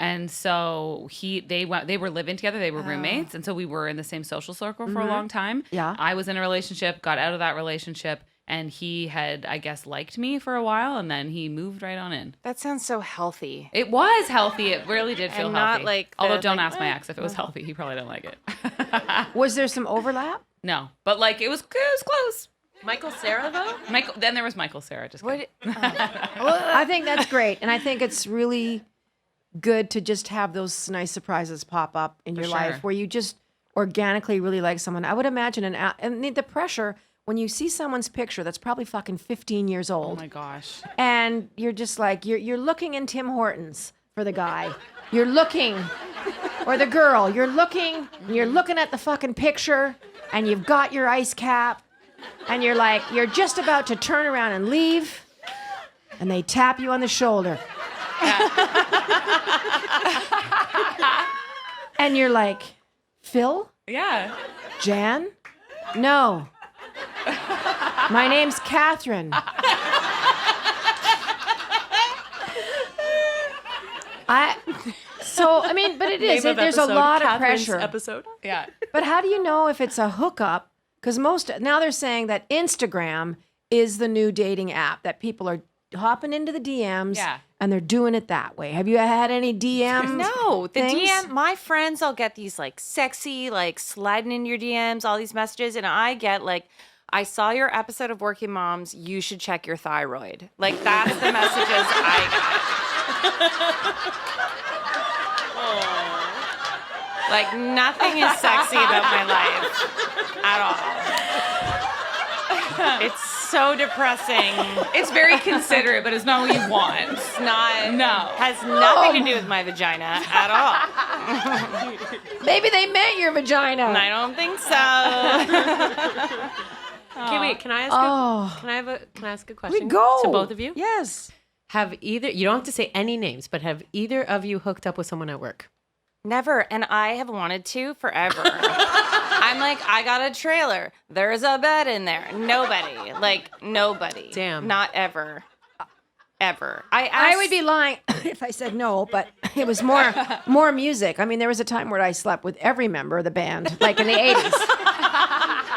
And so they were living together. They were roommates. And so we were in the same social circle for a long time. Yeah. I was in a relationship, got out of that relationship. And he had, I guess, liked me for a while. And then he moved right on in. That sounds so healthy. It was healthy. It really did feel And not healthy. like the, Although don't like, ask my ex if it was healthy. He probably didn't like it. Was there some overlap? No. But like it was close. Michael Sarah, though? Then there was Michael Sarah. Just kidding. I think that's great. And I think it's really good to just have those nice surprises pop up in your sure. life where you just organically really like someone. I would imagine, and the pressure when you see someone's picture that's probably fucking 15 years Oh old. my gosh. And you're just like, you're looking in Tim Hortons for the guy. You're looking, or the girl, you're looking at the fucking picture, and you've got your ice cap, and you're just about to turn around and leave, and they tap you on the shoulder. And you're like, Phil? Yeah. Jan? No. My name's Catherine. But it is. There's a lot of pressure. Episode. Yeah. But how do you know if it's a hookup? Because now they're saying that Instagram is the new dating app, that people are hopping into the DMs and they're doing it that way. Have you had any DM? No, the things? DM, my friends, I'll get these like sexy, like sliding in your DMs, all these messages. And I get like, I saw your episode of Working Moms. You should check your thyroid. Like that's the messages I get. Like nothing is sexy about my life at all. It's so depressing. It's very considerate, but it's not what you want. It's not. No. Has nothing to do with my vagina at all. Maybe they meant your vagina. I don't think so. Okay, wait. Can I ask? Can I ask a question? Go to both of you. Yes. Have either? You don't have to say any names, but have either of you hooked up with someone at work? Never. And I have wanted to forever. I'm like, I got a trailer. There's a bed in there. Nobody. Like, nobody. Damn. Not ever. Ever. I would be lying if I said no, but it was more music. I mean, there was a time where I slept with every member of the band, like in the 80s.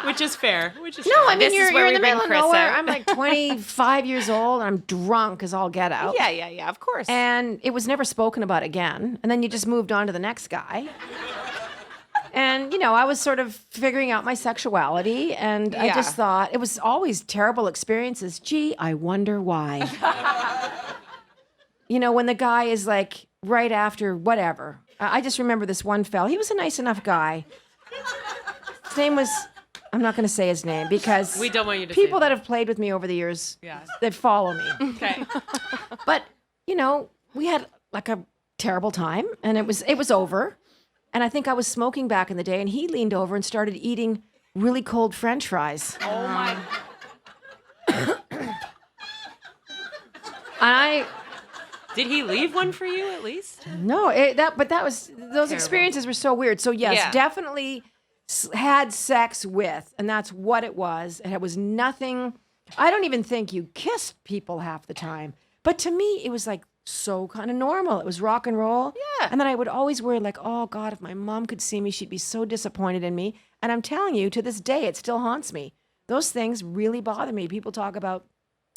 Which is fair. No, I mean, This is you're where in the we bring middle of Chris nowhere. out. I'm like 25 years old, and I'm drunk as all get out. Yeah, of course. And it was never spoken about again. And then you just moved on to the next guy. And, I was sort of figuring out my sexuality. And I just thought it was always terrible experiences. Gee, I wonder why. When the guy is like right after whatever. I just remember this one fella. He was a nice enough guy. His name was, I'm not going to say his name because We don't want you to people say that have played with me over the years, they follow me. Okay. But, we had like a terrible time and it was over. And I think I was smoking back in the day and he leaned over and started eating really cold French fries. Oh my. And Did he leave one for you at least? those experiences were so weird. So yes, definitely had sex with, and that's what it was. And it was nothing. I don't even think you kissed people half the time. But to me, it was like so kind of normal. It was rock and roll. Yeah. And then I would always worry like, oh God, if my mom could see me, she'd be so disappointed in me. And I'm telling you, to this day, it still haunts me. Those things really bother me. People talk about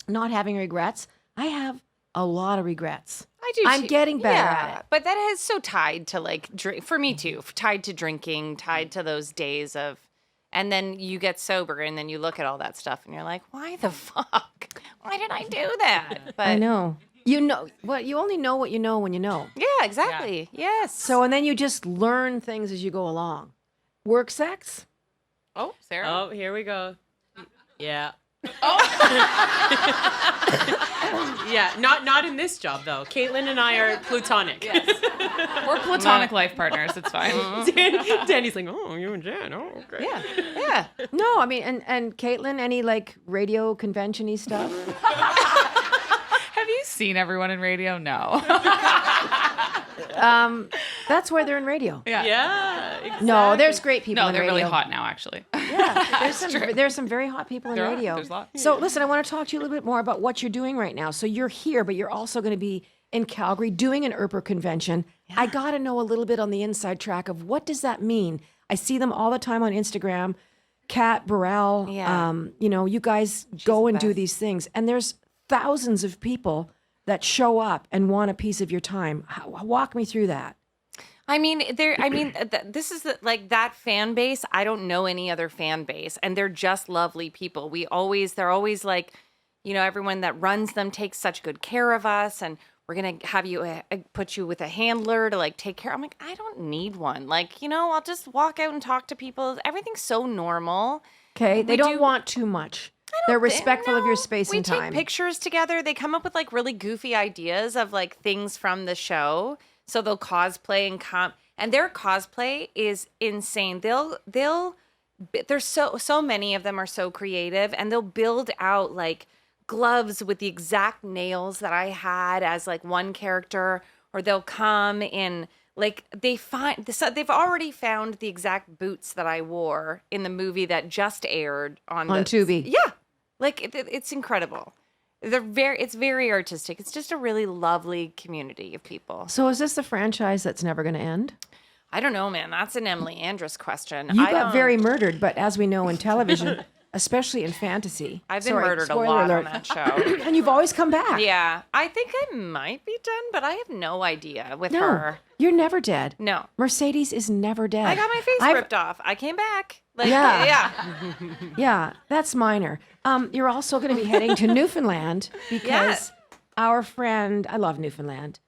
not having regrets. I have a lot of regrets. I do. I'm getting better at it. But that is so tied to like drink for me too. Tied to drinking, tied to those days of, and then you get sober and then you look at all that stuff and you're like, why the fuck? Why did I do that? But I know. You only know what you know when you know. yeah, exactly. Yes. So, and then you just learn things as you go along. Work sex? Oh, Sarah. Oh, here we go. Yeah. Yeah, not in this job though. Caitlin and I are platonic. Yes. We're platonic life partners. It's fine. Danny's like, oh, you and Jan. Oh, okay. Yeah. No, I mean, and Caitlin, any like radio convention-y stuff? Have you seen everyone in radio? No. That's why they're in radio. Yeah. Exactly. No, there's great people No, in they're radio. really hot now, actually. Yeah, there's some very hot people in There are. radio. There's lots. So listen, I want to talk to you a little bit more about what you're doing right now. So you're here, but you're also going to be in Calgary doing an ERPR convention. I got to know a little bit on the inside track of what does that mean? I see them all the time on Instagram. Kat, Burrell, Yeah. you guys go and do these things. And there's thousands of people that show up and want a piece of your time. Walk me through that. I mean, this is like that fan base. I don't know any other fan base, and they're just lovely people. They're always like, everyone that runs them takes such good care of us, and we're gonna have you put you with a handler to like take care. I'm like, I don't need one. Like, I'll just walk out and talk to people. Everything's so normal. Okay, they don't want too much. They're respectful of your space we and time. We take pictures together. They come up with like really goofy ideas of like things from the show. So they'll cosplay and come, and their cosplay is insane. There's so many of them are so creative, and they'll build out like gloves with the exact nails that I had as like one character, or they'll come in like they've already found the exact boots that I wore in the movie that just aired on Tubi. Yeah, like it's incredible. It's very artistic. It's just a really lovely community of people. So is this the franchise that's never going to end? I don't know, man. That's an Emily Andrus question. You got very murdered, but as we know in television, especially in fantasy. I've been murdered a lot on that show. And you've always come back. Yeah. I think I might be done, but I have no idea with her. You're never dead. No. Mercedes is never dead. I got my face ripped off. I came back. Like, yeah. Yeah, that's minor. You're also going to be heading to Newfoundland because our friend, I love Newfoundland.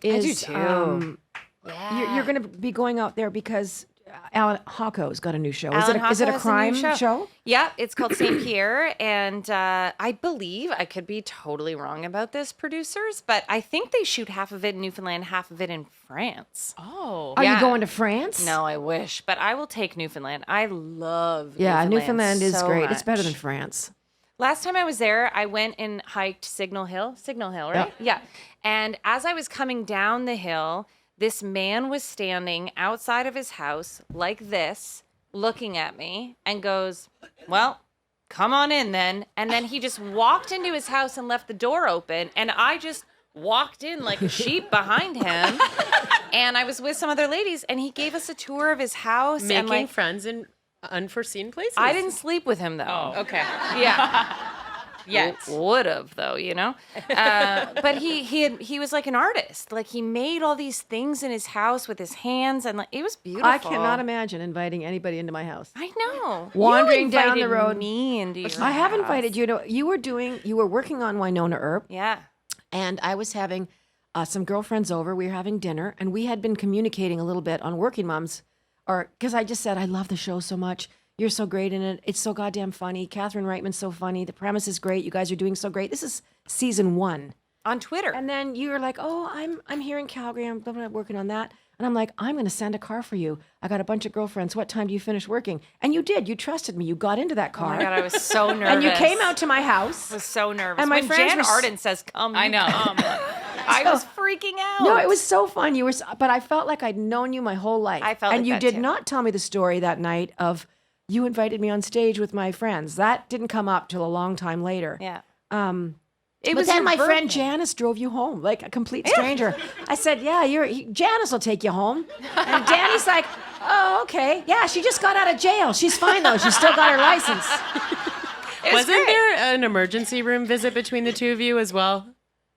I do too. You're going to be going out there because Alan Hocko's got a new show. Is it a has a crime new show? Yeah, it's called St. Pierre. And I believe, I could be totally wrong about this, producers, but I think they shoot half of it in Newfoundland, half of it in France. Oh. Are you going to France? No, I wish, but I will take Newfoundland. I love Newfoundland is so great. much. It's better than France. Last time I was there, I went and hiked Signal Hill, right? Yeah. And as I was coming down the hill, this man was standing outside of his house like this, looking at me and goes, well, come on in then. And then he just walked into his house and left the door open. And I just walked in like a sheep behind him. And I was with some other ladies and he gave us a tour of his house. Making and like, friends in unforeseen places. I didn't sleep with him though. Oh, okay. Yeah. Yet. Would have though, you know. But he was like an artist. Like he made all these things in his house with his hands, and like it was beautiful. I cannot imagine inviting anybody into my house. I know. Wandering You down the invited road. me into your I have house. invited you to. You were working on Winona Earp, Yeah. and I was having some girlfriends over. We were having dinner, and we had been communicating a little bit on Working Moms, or because I just said I love the show so much. You're so great in it. It's so goddamn funny. Catherine Reitman's so funny. The premise is great. You guys are doing so great. This is season 1. On Twitter. And then you were like, "Oh, I'm here in Calgary. I'm working on that." And I'm like, "I'm going to send a car for you. I got a bunch of girlfriends. What time do you finish working?" And you did. You trusted me. You got into that Oh car. my God, I was so nervous. And you came out to my house. I was so nervous. And my when friends Jann were Arden says, "Come," I know. come. I was freaking out. No, it was so fun. But I felt like I'd known you my whole life. I felt and like you that did too. not tell me the story that night of you invited me on stage with my friends. That didn't come up till a long time later. Yeah. It was then my friend Janice drove you home, like a complete stranger. I said, "Yeah, Janice will take you home." And Danny's like, "Oh, okay. Yeah, she just got out of jail. She's fine though. She's still got her license." Wasn't there an emergency room visit between the two of you as well?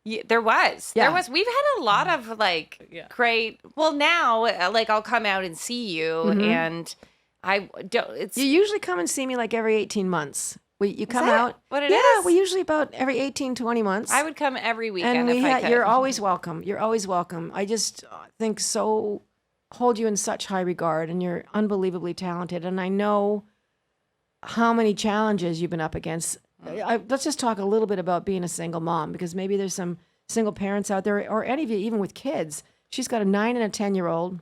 Yeah, there was. Yeah. There was. We've had a lot of like great. Well, now like I'll come out and see you, and I don't. It's You usually come and see me like every 18 months. You come that out. what it yeah, is? we usually about every 18, 20 months. I would come every weekend and if I could. you're always welcome. You're always welcome. I just think hold you in such high regard, and you're unbelievably talented. And I know how many challenges you've been up against. Let's just talk a little bit about being a single mom, because maybe there's some single parents out there, or any of you, even with kids. She's got a 9 and a 10-year-old.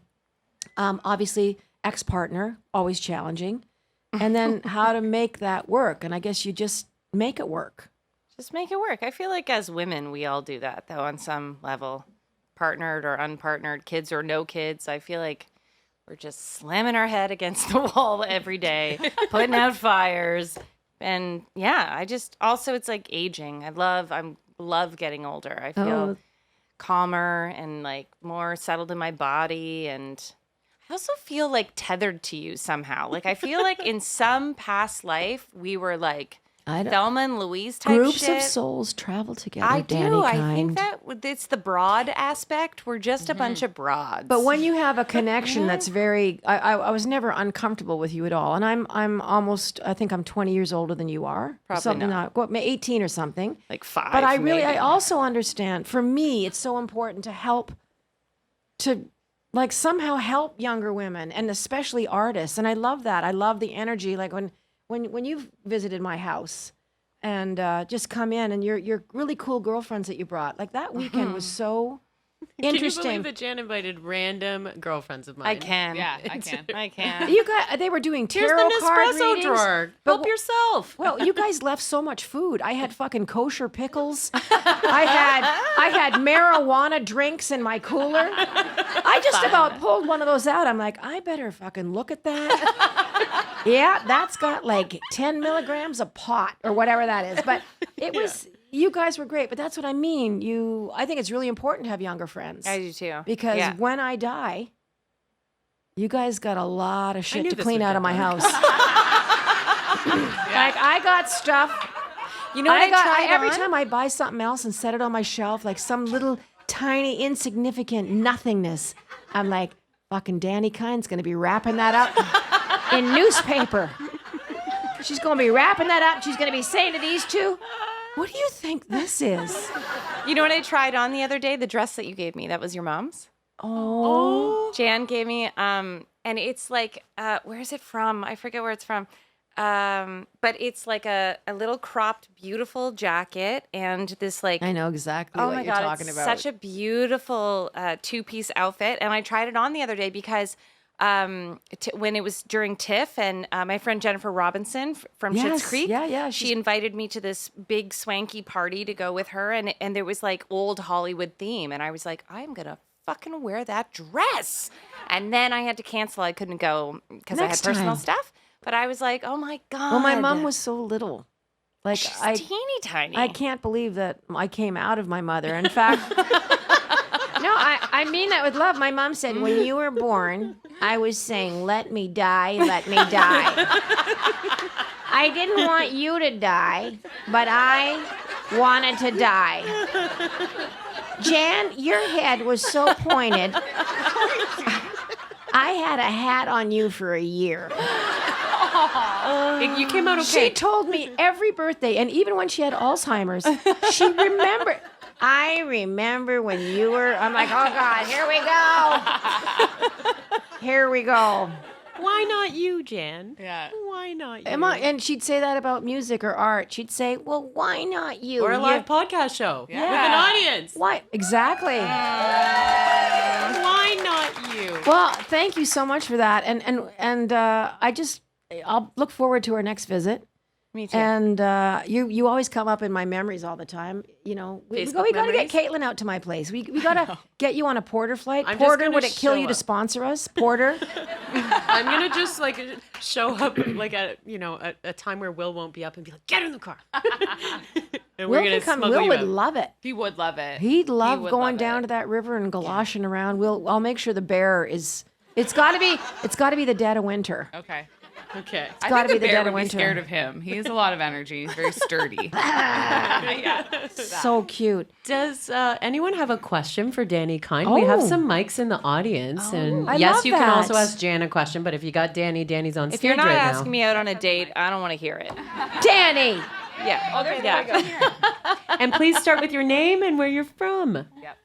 Obviously, ex-partner, always challenging. And then how to make that work. And I guess you just make it work. Just make it work. I feel like as women, we all do that, though, on some level. Partnered or unpartnered, kids or no kids. I feel like we're just slamming our head against the wall every day, putting out fires. And yeah, also it's like aging. I love getting older. I feel calmer and like more settled in my body. And I also feel like tethered to you somehow. Like I feel like in some past life, we were like Thelma and Louise type Groups shit. of souls travel together. I Dani do. Kind. I think that it's the broad aspect. We're just a bunch of broads. But when you have a connection that's very, I was never uncomfortable with you at all. And I'm almost, I think I'm 20 years older than you are. Probably something not. 18 or something. Like 5. But I maybe. also understand, for me, it's so important to like somehow help younger women, and especially artists. And I love that. I love the energy. Like when you've visited my house and just come in, and your really cool girlfriends that you brought, like that weekend was so interesting. Can you believe that Jann invited random girlfriends of mine? I can. Yeah, I can. I can. You guys, they were doing Here's tarot the card Nespresso readings. drawer. But Help yourself. Well, you guys left so much food. I had fucking kosher pickles. I had marijuana drinks in my cooler. I just about pulled one of those out. I'm like, I better fucking look at that. Yeah, that's got like 10 milligrams a pot or whatever that is. But it was, you guys were great. But that's what I mean. I think it's really important to have younger friends. I do too. Because when I die, you guys got a lot of shit knew to this clean would out get of my done. house. Like, I got stuff. You know what I tried every on? time I buy something else and set it on my shelf, like some little tiny insignificant nothingness, I'm like, fucking Dani Kind's going to be wrapping that up in newspaper. She's going to be wrapping that up. She's going to be saying to these two, what do you think this is? You know what I tried on the other day? The dress that you gave me. That was your mom's. Oh. Jann gave me, and it's like, where is it from? I forget where it's from. But it's like a little cropped, beautiful jacket and this like, I know exactly oh what my you're God, talking it's about. such a beautiful two-piece outfit. And I tried it on the other day because when it was during TIFF and my friend Jennifer Robinson from Schitt's Creek, she invited me to this big swanky party to go with her. And there was like old Hollywood theme. And I was like, I'm going to fucking wear that dress. And then I had to cancel. I couldn't go because I had Next personal time. stuff. But I was like, oh my God. Well, my mom was so little. Like, She's I teeny tiny. I can't believe that I came out of my mother. In fact, no, I mean that with love. My mom said, when you were born, I was saying, let me die, let me die. I didn't want you to die, but I wanted to die. Jann, your head was so pointed. I had a hat on you for a year. You came out okay. She told me every birthday, and even when she had Alzheimer's, she remembered. I remember when you were, I'm like, oh God, here we go. Here we go. Why not you, Jann? Yeah. Why not you? And she'd say that about music or art. She'd say, well, why not you? Or a live podcast show with an Yeah. audience. Why? Exactly. Why not you? Well, thank you so much for that. And I'll look forward to our next visit. Me too. And you always come up in my memories all the time. You know, we Facebook got to get memories? Caitlin out to my place. We got to get you on a Porter flight. I'm just Porter, gonna would it kill show you to up. sponsor us? Porter? I'm gonna just like show up like at a time where Will won't be up and be like, get in the car. And Will we're gonna can come. smuggle Will you would out. love it. He would love it. He'd love would going love down it. to that river and galoshing around. I'll make sure the bear is. It's got to be the dead of winter. Okay. Okay. I gotta think be the bear dead of would be winter. scared of him. He has a lot of energy. He's very sturdy. So cute. Does anyone have a question for Dani Kind? We have Oh. some mics in the audience, and I yes, love you can that. also ask Jann a question. But if you got Dani's on stage If you're not right asking now. me out on a date, I don't want to hear it. Danny. Yeah. Oh, there's yeah. And please start with your name and where you're from. Yep.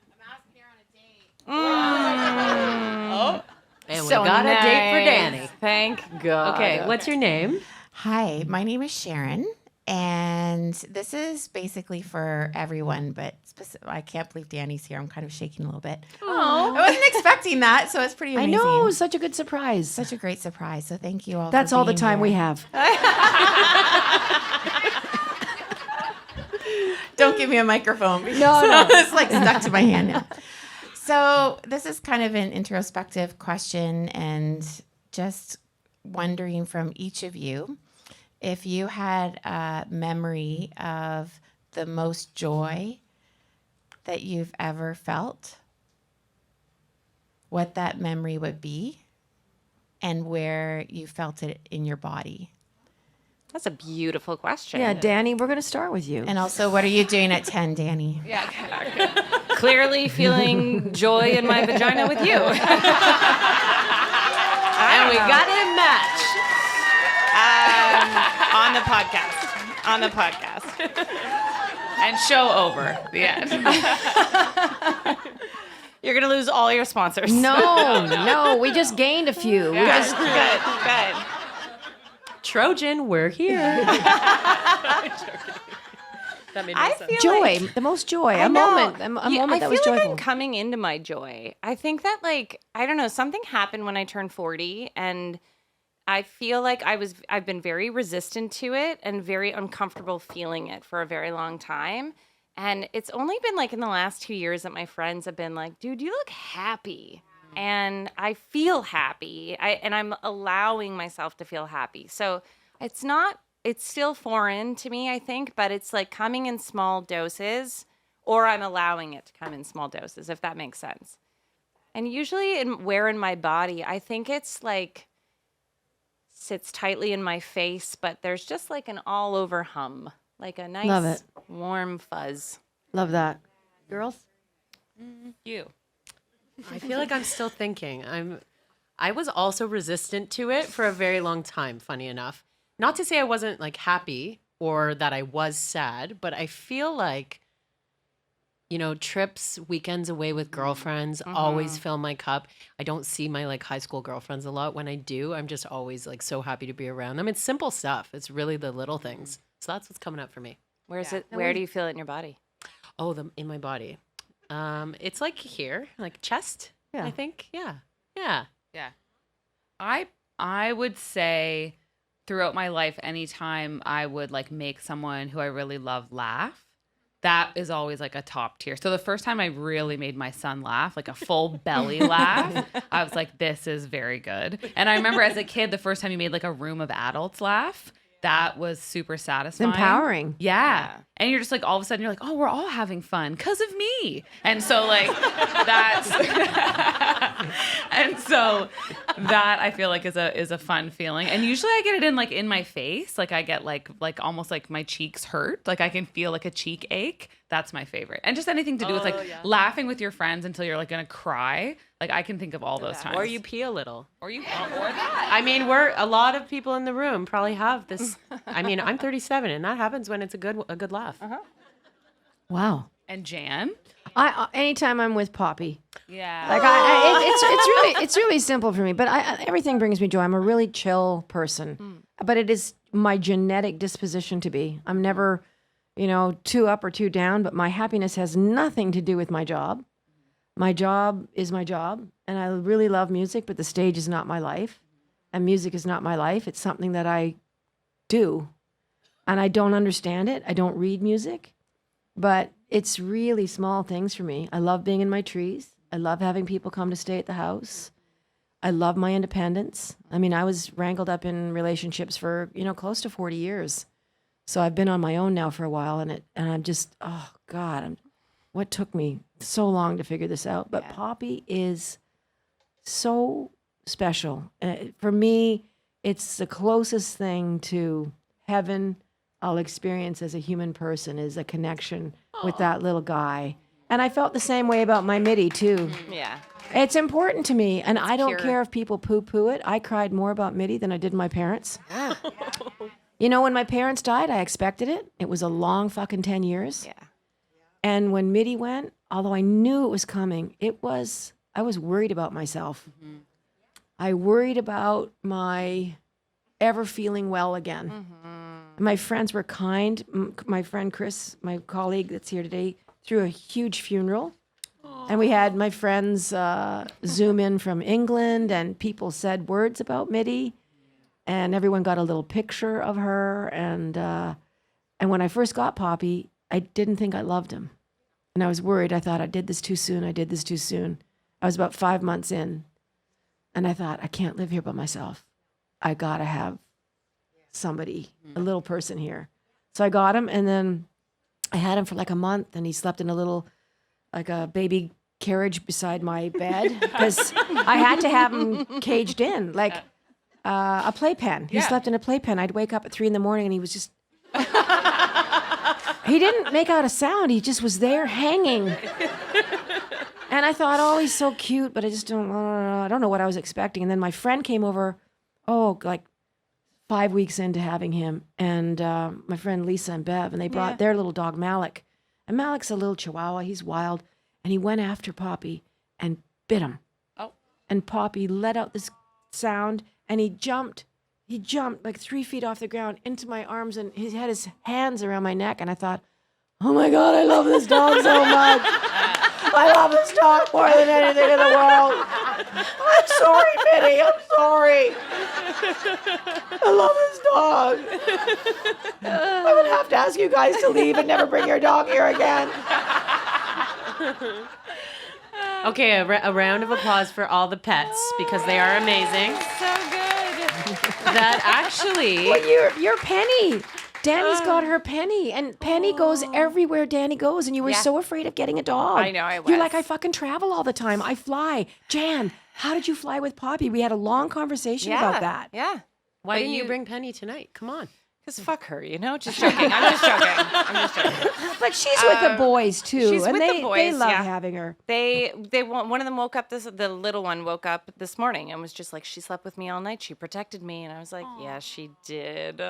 And we got a date for Dani. Thank God. Okay, what's your name? Hi, my name is Sharon, and this is basically for everyone, but I can't believe Dani's here. I'm kind of shaking a little bit. Oh, I wasn't expecting that, so it's pretty I amazing. know, such a good surprise. Such a great surprise. So thank you all. That's for all the being time here. we have. Don't give me a microphone. No. It's like stuck to my hand now. So this is kind of an introspective question, and just wondering from each of you if you had a memory of the most joy that you've ever felt, what that memory would be, and where you felt it in your body. That's a beautiful question. Yeah, Dani, we're going to start with you. And also, what are you doing at 10, Dani? Yeah. Clearly feeling joy in my vagina with you. And we got a match. On the podcast. On the podcast. And show over. The end. You're going to lose all your sponsors. No, we just gained a few. We just, Good. Trojan, we're here. That made I no sense. feel Joy, like, the most joy, I a know. moment I that was feel like joyful. I'm coming into my joy. I think that like I don't know, something happened when I turned 40, and I feel like I've been very resistant to it and very uncomfortable feeling it for a very long time. And it's only been like in the last 2 years that my friends have been like, dude, you look happy. And I feel happy. And I'm allowing myself to feel happy. So it's still foreign to me, I think, but it's like coming in small doses, or I'm allowing it to come in small doses, if that makes sense. And usually where in my body, I think it's like sits tightly in my face, but there's just like an all over hum, like a nice Love it. warm fuzz. Love that. Girls? You. I feel like I'm still thinking. I was also resistant to it for a very long time, funny enough. Not to say I wasn't like happy or that I was sad, but I feel like, you know, trips, weekends away with girlfriends always fill my cup. I don't see my like high school girlfriends a lot. When I do, I'm just always like so happy to be around them. It's simple stuff. It's really the little things. So that's what's coming up for me. Where do you feel it in your body? Oh, in my body. It's like here, like chest, I think. Yeah. Yeah. I would say throughout my life, anytime I would like make someone who I really love laugh, that is always like a top tier. So the first time I really made my son laugh, like a full belly laugh, I was like, this is very good. And I remember as a kid, the first time he made like a room of adults laugh, that was super satisfying. Empowering. Yeah. And you're just like, all of a sudden you're like, oh, we're all having fun because of me. And so like that's, and so that I feel like is a fun feeling. And usually I get it in like in my face. Like I get like almost like my cheeks hurt. Like I can feel like a cheek ache. That's my favorite. And just anything to do with like laughing with your friends until you're like going to cry. Like I can think of all those times. Or you pee a little. or that. I mean, a lot of people in the room probably have this. I mean, I'm 37 and that happens when it's a good laugh. Wow. And Jann? Anytime I'm with Poppy, Yeah. like it's really simple for me. But everything brings me joy. I'm a really chill person, but it is my genetic disposition to be. I'm never, too up or too down. But my happiness has nothing to do with my job. My job is my job, and I really love music. But the stage is not my life, and music is not my life. It's something that I do, and I don't understand it. I don't read music. But it's really small things for me. I love being in my trees. I love having people come to stay at the house. I love my independence. I mean, I was wrangled up in relationships for, close to 40 years. So I've been on my own now for a while, and I'm just, oh God, what took me so long to figure this out? But Poppy is so special. For me, it's the closest thing to heaven I'll experience as a human person, is a connection with that little guy. And I felt the same way about my Mitty too. Yeah. It's important to me, and I don't pure. care if people poo-poo it. I cried more about Mitty than I did my parents. When my parents died, I expected it. It was a long fucking 10 years. Yeah. And when Mitty went, although I knew it was coming, I was worried about myself. Mm-hmm. I worried about my ever feeling well again. Mm-hmm. My friends were kind. My friend Chris, my colleague that's here today, threw a huge funeral. Aww. And we had my friends Zoom in from England, and people said words about Mitty, and everyone got a little picture of her. And when I first got Poppy, I didn't think I loved him. And I was worried. I thought I did this too soon. I was about 5 months in, and I thought, I can't live here by myself. I got to have somebody, a little person here. So I got him, and then I had him for like a month, and he slept in like a baby carriage beside my bed because I had to have him caged in, like a playpen. He slept in a playpen. I'd wake up at 3 a.m. and he was just, he didn't make out a sound. He just was there hanging. And I thought, oh, he's so cute, but I don't know what I was expecting. And then my friend came over, like 5 weeks into having him, and my friend Lisa and Bev, and they brought their little dog Malik. And Malik's a little chihuahua. He's wild. And he went after Poppy and bit him. Oh. And Poppy let out this sound, and he jumped like 3 feet off the ground into my arms, and he had his hands around my neck. And I thought, oh my God, I love this dog so much. I love this dog more than anything in the world. I'm sorry, Minnie. I'm sorry. I love this dog. I would have to ask you guys to leave and never bring your dog here again. Okay, a round of applause for all the pets because they are amazing. So good. That actually... Well, you're Penny. Dani's got her Penny, and Penny goes everywhere Dani goes, and you were so afraid of getting a dog. I know, I You're was. like, I fucking travel all the time. I fly. Jann, how did you fly with Poppy? We had a long conversation about that. Yeah. Why didn't you bring Penny tonight? Come on. Because fuck her, just joking. I'm just joking. But she's with the boys too, she's and with the they boys, love yeah. having her. One of them woke up the little one woke up this morning and was just like, she slept with me all night. She protected me. And I was like, yeah, she did.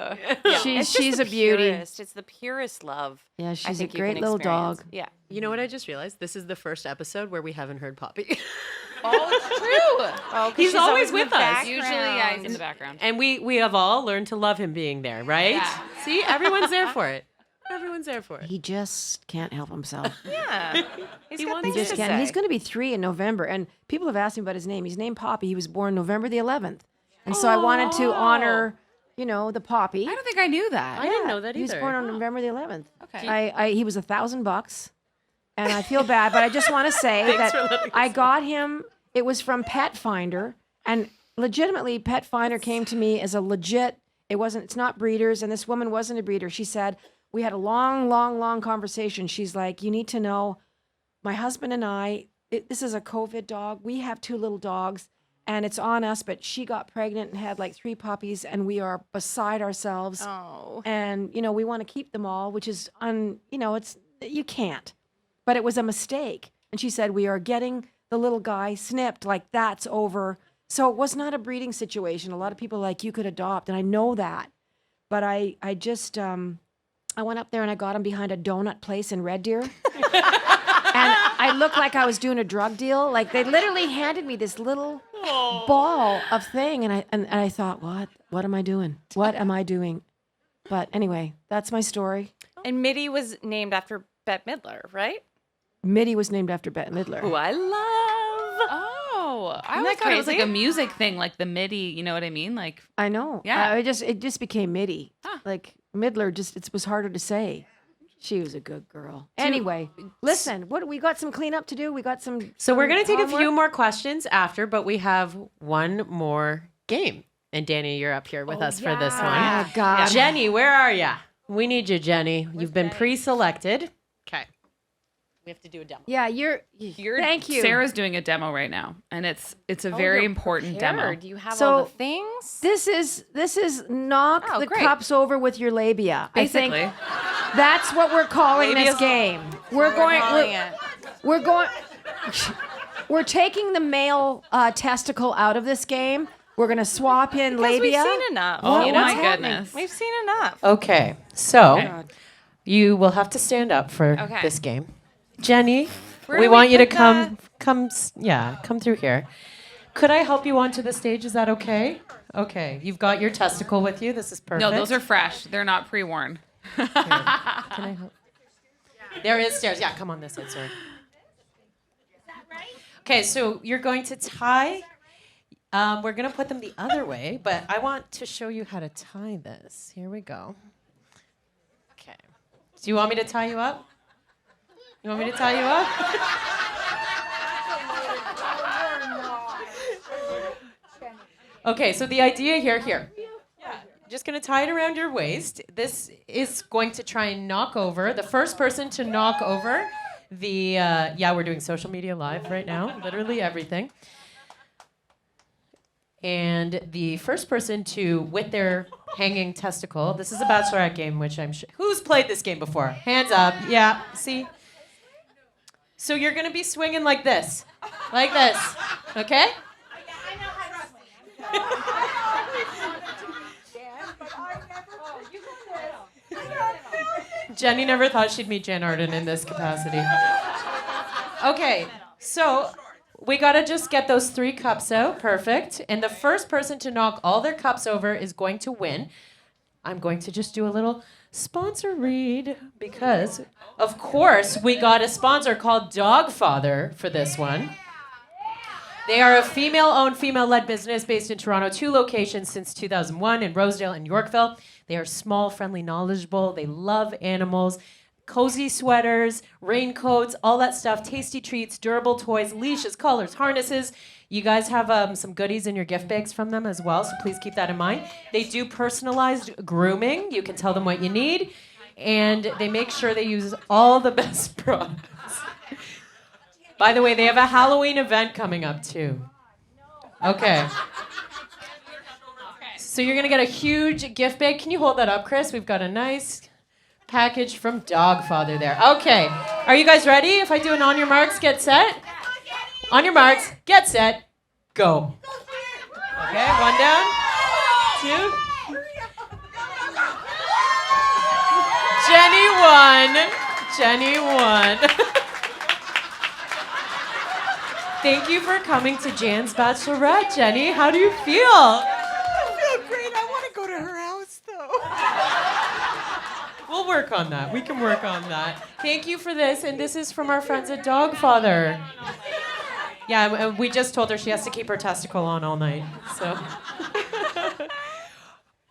She's a beauty. It's the purest love. Yeah, I she's a think you great can little experience. dog. Yeah. You know what I just realized? This is the first episode where we haven't heard Poppy. Oh, it's true. Oh, He's she's always in the with us. Usually, yeah, he's in the background. And we have all learned to love him being there, right? Yeah. See, everyone's there for it. Everyone's there for it. He just can't help himself. Yeah. He's got wants He things just to can't. say. He's going to be 3 in November, and people have asked me about his name. He's named Poppy. He was born November the 11th, and so I wanted to honor, the Poppy. I don't think I knew that. I didn't know that He was either. born on November the 11th. Okay. He was $1,000, and I feel bad, but I just want to say that I got him. It was from Pet Finder, and legitimately, Pet Finder came to me as a legit. It's not breeders, and this woman wasn't a breeder. She said we had a long conversation. She's like, you need to know, my husband and I. This is a COVID dog. We have 2 little dogs, and it's on us. But she got pregnant and had like 3 puppies, and we are beside ourselves. Oh. And we want to keep them all, which is it's you can't. But it was a mistake. And she said we are getting the little guy snipped, like that's over. So it was not a breeding situation. A lot of people are like, you could adopt, and I know that. But I just I went up there and I got him behind a donut place in Red Deer. And I looked like I was doing a drug deal. Like they literally handed me this little ball of thing, and I thought, what am I doing? What am I doing? But anyway, that's my story. And Mitty was named after Bette Midler, right? Mitty was named after Bette Midler. Who I love. Oh, I Isn't always that thought it was like crazy? a music thing, like the MIDI. You know what I mean? Like, I know. Yeah. It just became Mitty. Huh. Like Midler, it was harder to say. She was a good girl. Anyway, listen, we got some cleanup to do. We got some. So we're going to take a homework. few more questions after, but we have one more game. And Dani, you're up here with us for this one. Oh, God. Jenny, where are you? We need you, Jenny. You've been pre-selected. Okay. We have to do a demo. Yeah, you're thank you. Sarah's doing a demo right now, and it's a very important demo. Do you have So- all the things? This is knock Oh, the great. cups over with your labia. Basically, I think that's what we're calling this Labia's- game. We're taking the male testicle out of this game. We're gonna swap in Because labia. we've seen enough. oh you know? my happening? goodness. We've seen enough. Okay. So Okay. you will have to stand up for Okay. this game. Jenny, Where we do want we you to put come through here. Could I help you onto the stage? Is that okay? Okay. You've got your testicle with you. This is perfect. No, those are fresh. They're not pre-worn. Can I help? There is stairs. Yeah, come on this side, sorry. Okay, so you're going to tie. We're going to put them the other way, but I want to show you how to tie this. Here we go. Okay. Do you want me to tie you up? You want me to tie you up? Okay, so the idea here. Just going to tie it around your waist. This is going to try and knock over. The first person to knock over the, we're doing social media live right now, literally everything. And the first person to, with their hanging testicle, this is a bachelorette game, which I'm sure, who's played this game before? Hands up, yeah, see? So you're going to be swinging like this, okay? Jenny never thought she'd meet Jann Arden in this capacity. Okay, so we gotta just get those 3 cups out, perfect. And the first person to knock all their cups over is going to win. I'm going to just do a little sponsor read because, of course, we got a sponsor called Dogfather for this one. They are a female-owned, female-led business based in Toronto, 2 locations since 2001 in Rosedale and Yorkville. They are small, friendly, knowledgeable. They love animals. Cozy sweaters, raincoats, all that stuff, tasty treats, durable toys, leashes, collars, harnesses. You guys have some goodies in your gift bags from them as well, so please keep that in mind. They do personalized grooming. You can tell them what you need, and they make sure they use all the best products. By the way, they have a Halloween event coming up, too. Okay. So you're going to get a huge gift bag. Can you hold that up, Chris? We've got a nice package from Dogfather there. Okay. Are you guys ready? If I do an on your marks, get set? On your marks, get set, go. Okay, 1 down, 2. Jenny won. Jenny won. Thank you for coming to Jann's Bachelorette, Jenny. How do you feel? I feel great. I want to go to her house, though. We'll work on that. We can work on that. Thank you for this, and this is from our friends at Dogfather. Yeah, we just told her she has to keep her testicle on all night, so.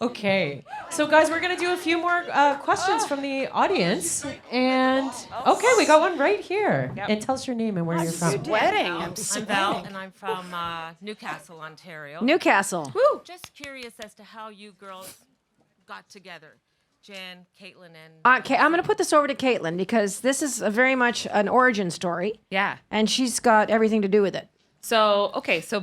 Okay, so guys, we're gonna do a few more questions from the audience, and okay, we got one right here. Yep. And tell us your name and where you're from. Sweating. I'm Val, and I'm from Newcastle, Ontario. Newcastle. Woo! Just curious as to how you girls got together. Jan, Caitlin, and... Okay, I'm going to put this over to Caitlin because this is very much an origin story. Yeah. And she's got everything to do with it. So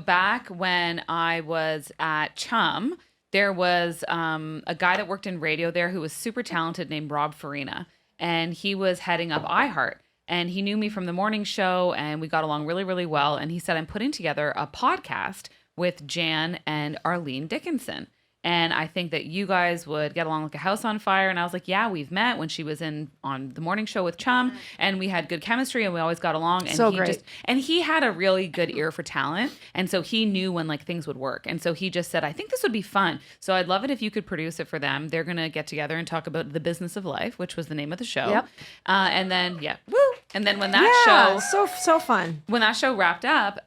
back when I was at Chum, there was a guy that worked in radio there who was super talented named Rob Farina. And he was heading up iHeart. And he knew me from the morning show, and we got along really, really well. And he said, I'm putting together a podcast with Jann and Arlene Dickinson. And I think that you guys would get along like a house on fire. And I was like, yeah, we've met when she was on the morning show with Chum, and we had good chemistry and we always got along. And so great. And he had a really good ear for talent. And so he knew when like things would work. And so he just said, I think this would be fun. So I'd love it if you could produce it for them. They're going to get together and talk about the business of life, which was the name of the show. Yep. And then, woo. And then when that show, so fun. when that show wrapped up,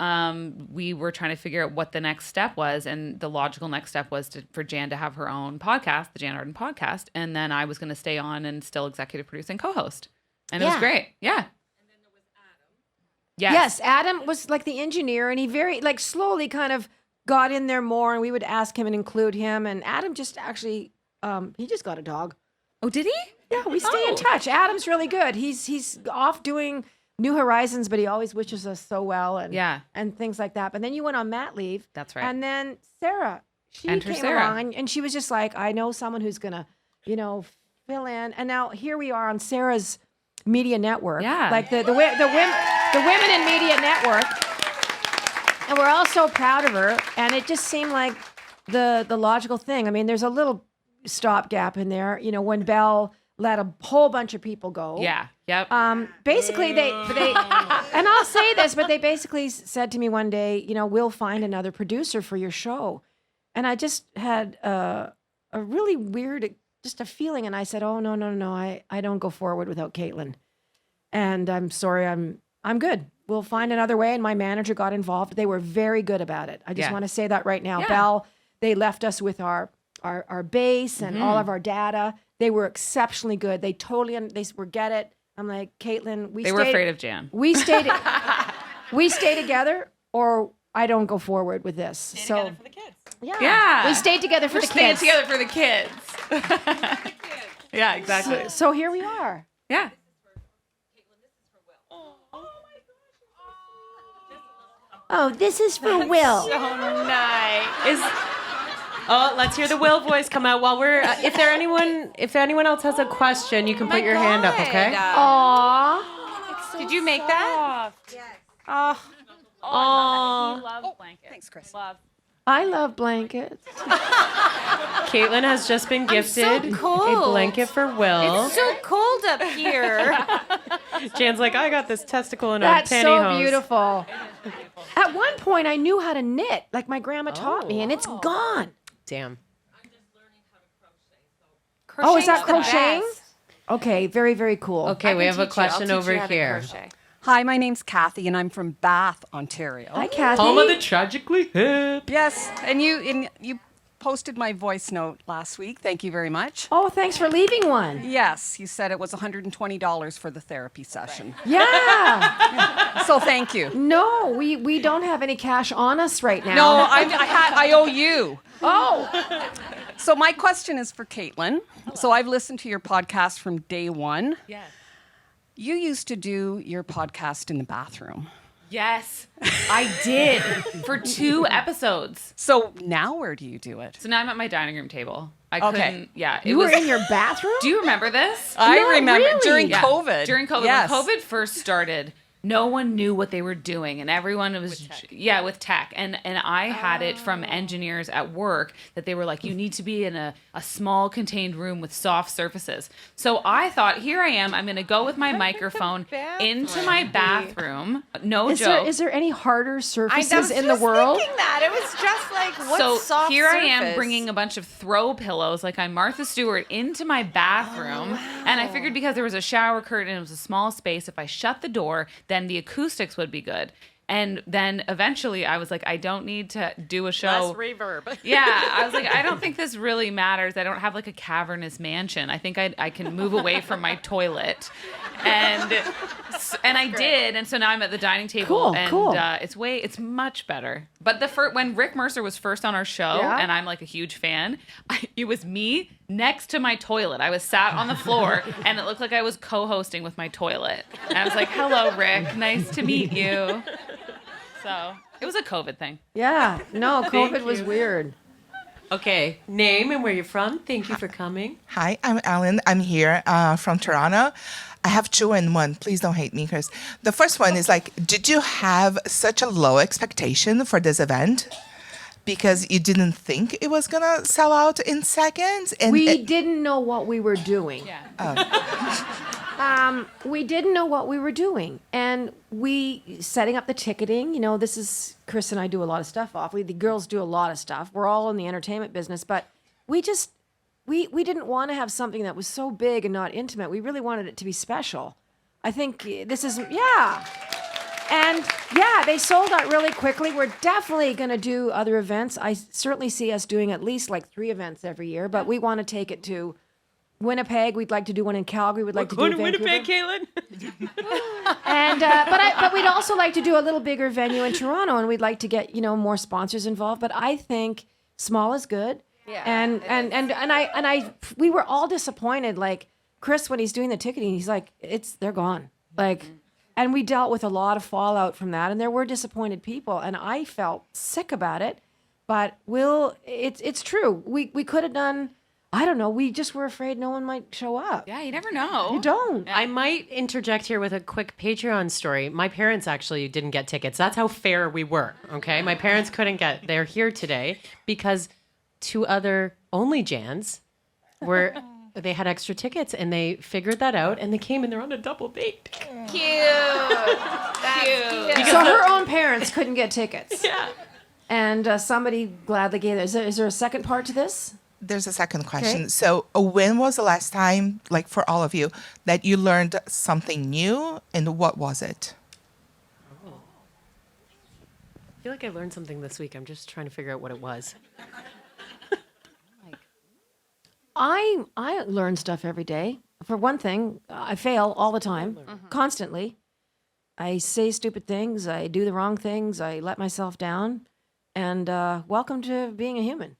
we were trying to figure out what the next step was. And the logical next step was for Jann to have her own podcast, the Jann Arden Podcast. And then I was going to stay on and still executive produce and co-host. And it was great. Yeah. And then there was Adam. Yes, Adam was like the engineer, and he very like slowly kind of got in there more, and we would ask him and include him. And Adam just actually, he just got a dog. Oh, did he? Yeah, we stay in touch. Adam's really good. He's off doing New Horizons, but he always wishes us so well and things like that. But then you went on mat leave. That's right. And then Sarah, she came along, and she was just like, I know someone who's gonna, fill in. And now here we are on Sarah's media network. Yeah. Like the Women in Media Network. And we're all so proud of her. And it just seemed like the logical thing. I mean, there's a little stopgap in there, when Belle let a whole bunch of people go. Yeah. Yep. Basically, they and I'll say this, but they basically said to me one day, we'll find another producer for your show. And I just had a really weird, just a feeling. And I said, oh, no, I don't go forward without Caitlin. And I'm sorry, I'm good. We'll find another way. And my manager got involved. They were very good about it. I just want to say that right now. Yeah. Belle, they left us with our base and all of our data. They were exceptionally good. They totally, they were get it. I'm like, Caitlin, they were afraid of Jann. We stay together, or I don't go forward with this. Stay together for the kids. Yeah. We stayed together for the kids. Staying together for the kids. Yeah, exactly. So here we are. Yeah. Oh, this is for Will. So nice. Let's hear the Will voice come out while we're. If anyone else has a question, you can put your hand up. Okay. Aww. Did you make that? Yes. Oh. Aww. He loves blankets. Thanks, Chris. I love blankets. Caitlin has just been gifted so cold. a blanket for Will. It's so cold up here. Jan's like, I got this testicle in That's a pantyhose. so beautiful. At one point, I knew how to knit, like my grandma taught me, and it's gone. Damn. Oh, is that Crochet's the crocheting? best. Okay, very, very cool. Okay, we have a question over here. Hi, my name's Kathy, and I'm from Bath, Ontario. Hi, Kathy. Home of the tragically hip. Yes, and you posted my voice note last week. Thank you very much. Oh, thanks for leaving one. Yes, you said it was $120 for the therapy session. Yeah. So thank you. No, we don't have any cash on us right now. No, I owe you. Oh. So my question is for Caitlin. So I've listened to your podcast from day one. Yes. You used to do your podcast in the bathroom. Yes, I did for 2 episodes. So now where do you do it? So now I'm at my dining room table. I Okay. couldn't. Yeah, You were in your bathroom? Do you remember this? I No, remember really? during Yeah, COVID. During COVID, Yes. when COVID first started, no one knew what they were doing, and everyone was with tech. And I had it from engineers at work that they were like, you need to be in a small contained room with soft surfaces. So I thought, here I am. I'm going to go with my microphone into my bathroom. No joke. Is there any harder I surfaces was in the just world? thinking that. It was just like, what's So soft here I am surface? bringing a bunch of throw pillows like I'm Martha Stewart into my bathroom. And I figured because there was a shower curtain and it was a small space, if I shut the door, then the acoustics would be good. And then eventually I was like, I don't need to do a show. Less reverb. Yeah, I was like, I don't think this really matters. I don't have like a cavernous mansion. I think I can move away from my toilet, and I did. And so now I'm at the dining table, Cool, and cool. It's much better. But when Rick Mercer was first on our show, Yeah. and I'm like a huge fan, it was me next to my toilet. I was sat on the floor, and it looked like I was co-hosting with my toilet. And I was like, "Hello, Rick. Nice to meet you." So it was a COVID thing. Yeah. No, COVID was weird. Okay, name and where you're from. Thank you for coming. Hi, I'm Alan. I'm here from Toronto. I have 2 and 1. Please don't hate me, because the first one is like, did you have such a low expectation for this event? Because you didn't think it was gonna sell out in seconds? And We didn't know what we were doing. Yeah. We didn't know what we were doing. And we setting up the ticketing, this is Chris and I do a lot of stuff off. The girls do a lot of stuff. We're all in the entertainment business, but we just we didn't want to have something that was so big and not intimate. We really wanted it to be special. I think this is And yeah, they sold out really quickly. We're definitely going to do other events. I certainly see us doing at least like 3 events every year, but we want to take it to Winnipeg. We'd like to do one in Calgary. We'd like to do Going to Vancouver. Winnipeg, Caitlin. And but we'd also like to do a little bigger venue in Toronto, and we'd like to get more sponsors involved. But I think small is good. Yeah, And we were all disappointed. Like Chris, when he's doing the ticketing, he's like, they're gone. Like, and we dealt with a lot of fallout from that, and there were disappointed people, and I felt sick about it. But it's true. We could have done. I don't know. We just were afraid no one might show up. Yeah, you never know. You don't. I might interject here with a quick Patreon story. My parents actually didn't get tickets. That's how fair we were, okay? My parents couldn't get, they're here today because 2 other only Jans they had extra tickets and they figured that out and they came and they're on a double date. Cute. That's cute. So her own parents couldn't get tickets. Yeah. And somebody gladly gave it. Is there a second part to this? there's a second question. Okay. So when was the last time, like for all of you, that you learned something new, and what was it? I feel like I learned something this week. I'm just trying to figure out what it was. I learn stuff every day. For one thing, I fail all the time, constantly. I say stupid things. I do the wrong things. I let myself down. And welcome to being a human.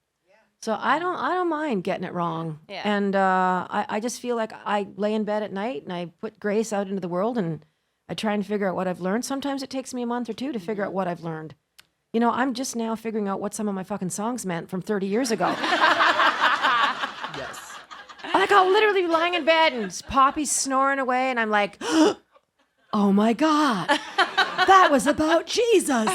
So I don't mind getting it wrong. Yeah. And I just feel like I lay in bed at night and I put grace out into the world and I try and figure out what I've learned. Sometimes it takes me a month or 2 to figure out what I've learned. You know, I'm just now figuring out what some of my fucking songs meant from 30 years ago. Yes. Like I'll literally be lying in bed and Poppy's snoring away and I'm like, oh my God, that was about Jesus.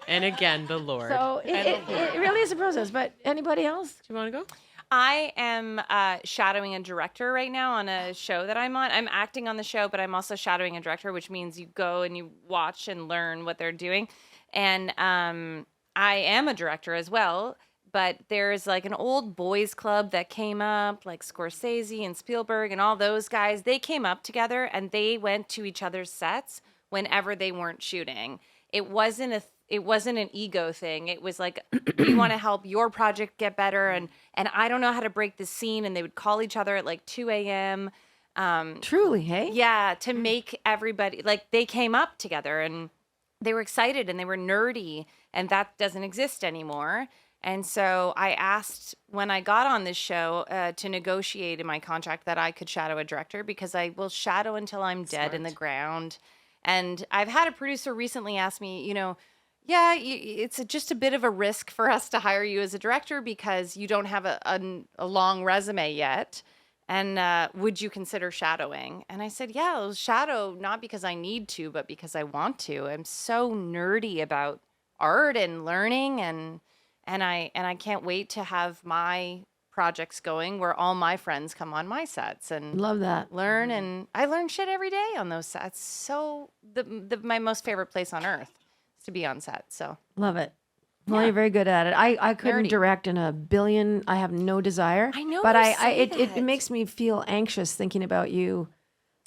And again, the Lord. So it really is a process. But anybody else? Do you want to go? I am shadowing a director right now on a show that I'm on. I'm acting on the show, but I'm also shadowing a director, which means you go and you watch and learn what they're doing. And I am a director as well, but there's like an old boys club that came up, like Scorsese and Spielberg and all those guys. They came up together and they went to each other's sets whenever they weren't shooting. It wasn't an ego thing. It was like, we want to help your project get better, and I don't know how to break the scene. And they would call each other at like 2 a.m. Truly, hey? Yeah, to make everybody, like, they came up together and they were excited and they were nerdy, and that doesn't exist anymore. And so I asked when I got on this show to negotiate in my contract that I could shadow a director, because I will shadow until I'm dead in the ground. And I've had a producer recently ask me, yeah, it's just a bit of a risk for us to hire you as a director because you don't have a long resume yet. And would you consider shadowing? And I said, yeah, I'll shadow, not because I need to, but because I want to. I'm so nerdy about art and learning, and I can't wait to have my projects going where all my friends come on my sets and Love that. learn. And I learn shit every day on those sets. So my most favorite place on earth is to be on set. So Love it. Well, you're very good at it. I couldn't Nerdy. direct in a billion. I have no desire. I know but you I say it that. makes me feel anxious thinking about you,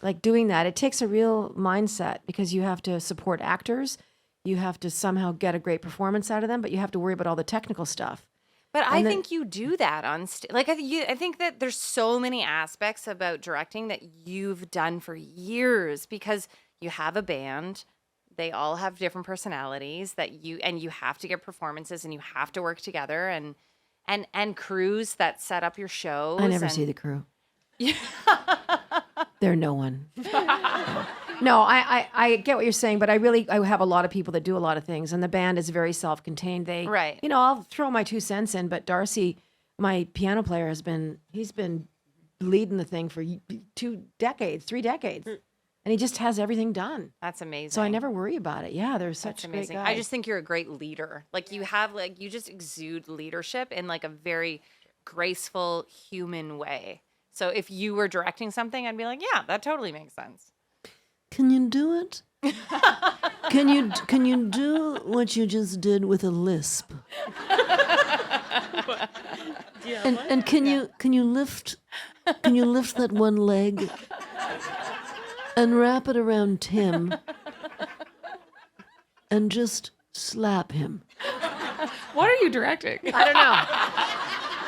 like doing that. It takes a real mindset because you have to support actors. You have to somehow get a great performance out of them, but you have to worry about all the technical stuff. But I And then- think you do that on stage. Like, I think that there's so many aspects about directing that you've done for years, because you have a band. They all have different personalities and you have to get performances and you have to work together, and crews that set up your shows. I never see the crew. They're no one. No, I get what you're saying, but I have a lot of people that do a lot of things, and the band is very self-contained. Right. I'll throw my 2 cents in, but Darcy, my piano player, he's been leading the thing for 3 decades, and he just has everything done. That's amazing. So I never worry about it. Yeah, they're such That's great amazing. guys. I just think you're a great leader. Like, you just exude leadership in like a very graceful human way. So if you were directing something, I'd be like, yeah, that totally makes sense. Can you do it? Can you do what you just did with a lisp? And can you lift that one leg and wrap it around Tim and just slap him? What are you directing? I don't know.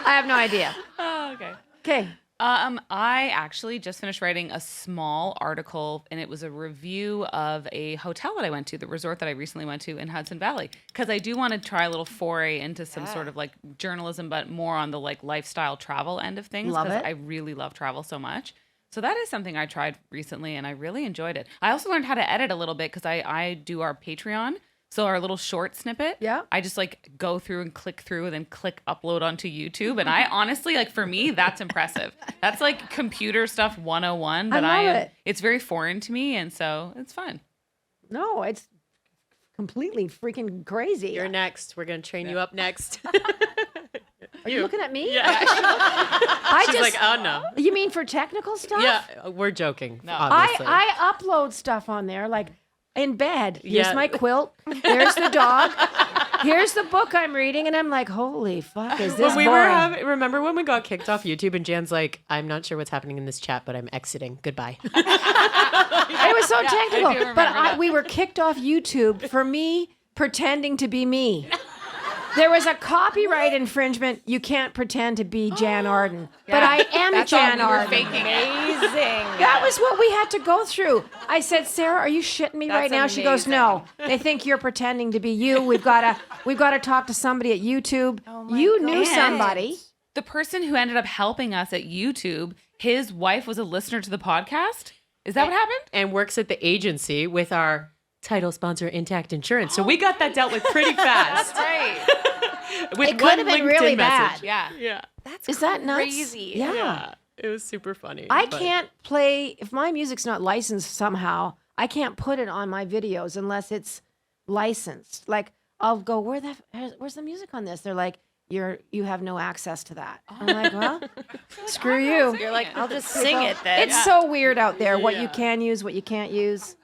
I have no idea. Oh, okay. Okay. I actually just finished writing a small article, and it was a review of a hotel that I went to, the resort that I recently went to in Hudson Valley, because I do want to try a little foray into some sort of like journalism, but more on the like lifestyle travel end of things. Love it. I really love travel so much. So that is something I tried recently, and I really enjoyed it. I also learned how to edit a little bit because I do our Patreon. So our little short snippet, Yeah. I just like go through and click through and then click upload onto YouTube. And I honestly, like, for me, that's impressive. That's like computer stuff 101. But I love it. It's very foreign to me. And so it's fun. No, it's completely freaking crazy. You're next. We're going to train you up next. Are you looking at me? Yeah. She's like, oh, no. You mean for technical stuff? Yeah, we're joking, obviously. I upload stuff on there, like in bed. Here's Yeah. my quilt. There's the dog. Here's the book I'm reading, and I'm like, holy fuck, is this boring? remember when we got kicked off YouTube and Jan's like, I'm not sure what's happening in this chat, but I'm exiting. Goodbye. It was so technical. remember But that. we were kicked off YouTube for me pretending to be me. There was a copyright infringement. You can't pretend to be Jann Arden. But I am That's all Jann we were Arden. faking it. Amazing. That was what we had to go through. I said, Sarah, are you shitting me right now? She goes, no. They think you're pretending to be you. We've got to talk to somebody at YouTube. You knew somebody. The person who ended up helping us at YouTube, his wife was a listener to the podcast. Is that what happened? And works at the agency with our title sponsor, Intact Insurance. So we got that dealt with pretty fast. Right. With It one could have been LinkedIn really message. bad. Yeah. Yeah. That's Is that nuts? crazy. Yeah. Yeah. It was super funny. I but- can't play, if my music's not licensed somehow, I can't put it on my videos unless it's licensed. Like, I'll go, where's the music on this? They're like, you have no access to that. I'm like, well, screw you. You're like, I'll just sing it then. It's so weird out there what you can use, what you can't use.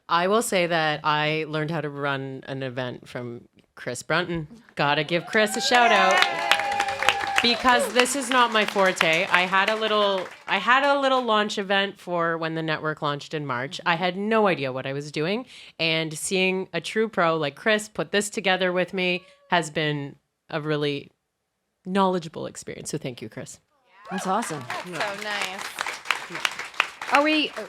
I will say that I learned how to run an event from Chris Brunton. Gotta give Chris a shout out. Because this is not my forte. I had a little launch event for when the network launched in March. I had no idea what I was doing, and seeing a true pro like Chris put this together with me has been a really knowledgeable experience. So thank you, Chris. That's awesome. So nice.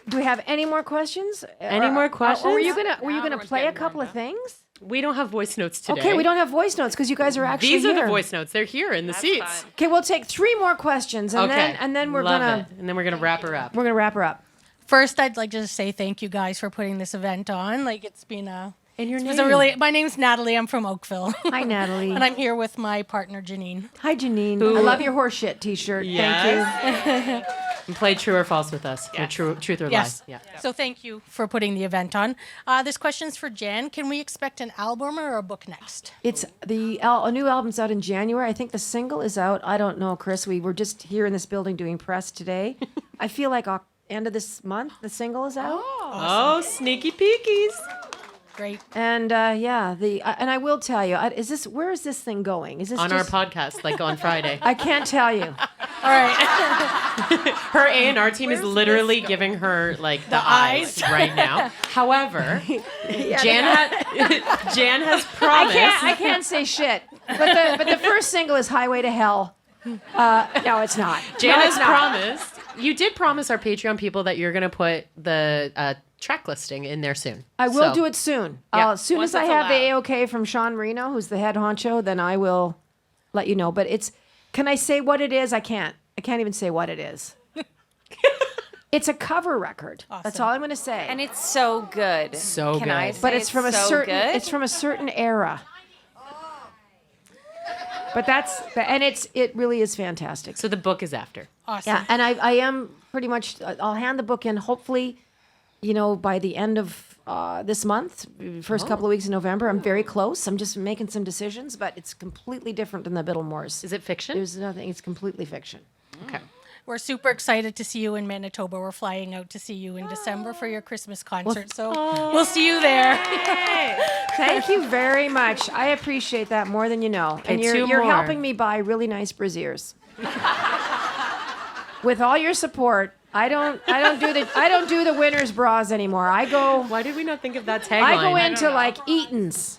Do we have any more questions? Any more questions? Or were you gonna everyone's play a getting couple of warmed up. things? We don't have voice notes today. Okay, we don't have voice notes because you guys are actually These are here. the voice notes. They're here in the seats. Okay, we'll take 3 more questions and then we're Love gonna it. And then we're gonna wrap her up. wrap her up. First, I'd like to just say thank you guys for putting this event on. Like, it's been a... And your It name? was a really... My name's Natalie. I'm from Oakville. Hi, Natalie. And I'm here with my partner, Janine. Hi, Janine. I love your horseshit t-shirt. Thank you. And play true or false with us. Or truth or Yes. lie. Yeah. So thank you for putting the event on. This question's for Jan. Can we expect an album or a book next? It's a new album's out in January. I think the single is out. I don't know, Chris. We were just here in this building doing press today. I feel like end of this month the single is out. Oh, sneaky peekies. Great. And and I will tell you, where is this thing going? Is this On just, our podcast, like on Friday. I can't tell you. All right. Her A&R team is literally giving her like the eyes right now. However, Jan has promised. I can't say shit. But the first single is Highway to Hell. No, it's not. Jan No, has it's not. promised. You did promise our Patreon people that you're going to put the track listing in there soon. I will do it soon. Yeah. As soon Once as I it's have the allowed. AOK from Sean Marino, who's the head honcho, then I will let you know. But can I say what it is? I can't even say what it is. It's a cover record. That's all I'm going to say. And it's so good. So Can I good. say But it's from a so certain good? it's from a certain era. But it really is fantastic. So the book is after. Awesome. Yeah, and I am pretty much. I'll hand the book in. Hopefully, by the end of this month, first couple of weeks in November. I'm very close. I'm just making some decisions, but it's completely different than the Biddlemoors. Is it fiction? There's nothing. It's completely fiction. Okay. We're super excited to see you in Manitoba. We're flying out to see you in December for your Christmas concert. So we'll see you there. Thank you very much. I appreciate that more than you know. And Okay, two you're more. helping me buy really nice brassieres. With all your support, I don't do the winner's bras anymore. Why did we not think of that tagline? I go into like Eaton's.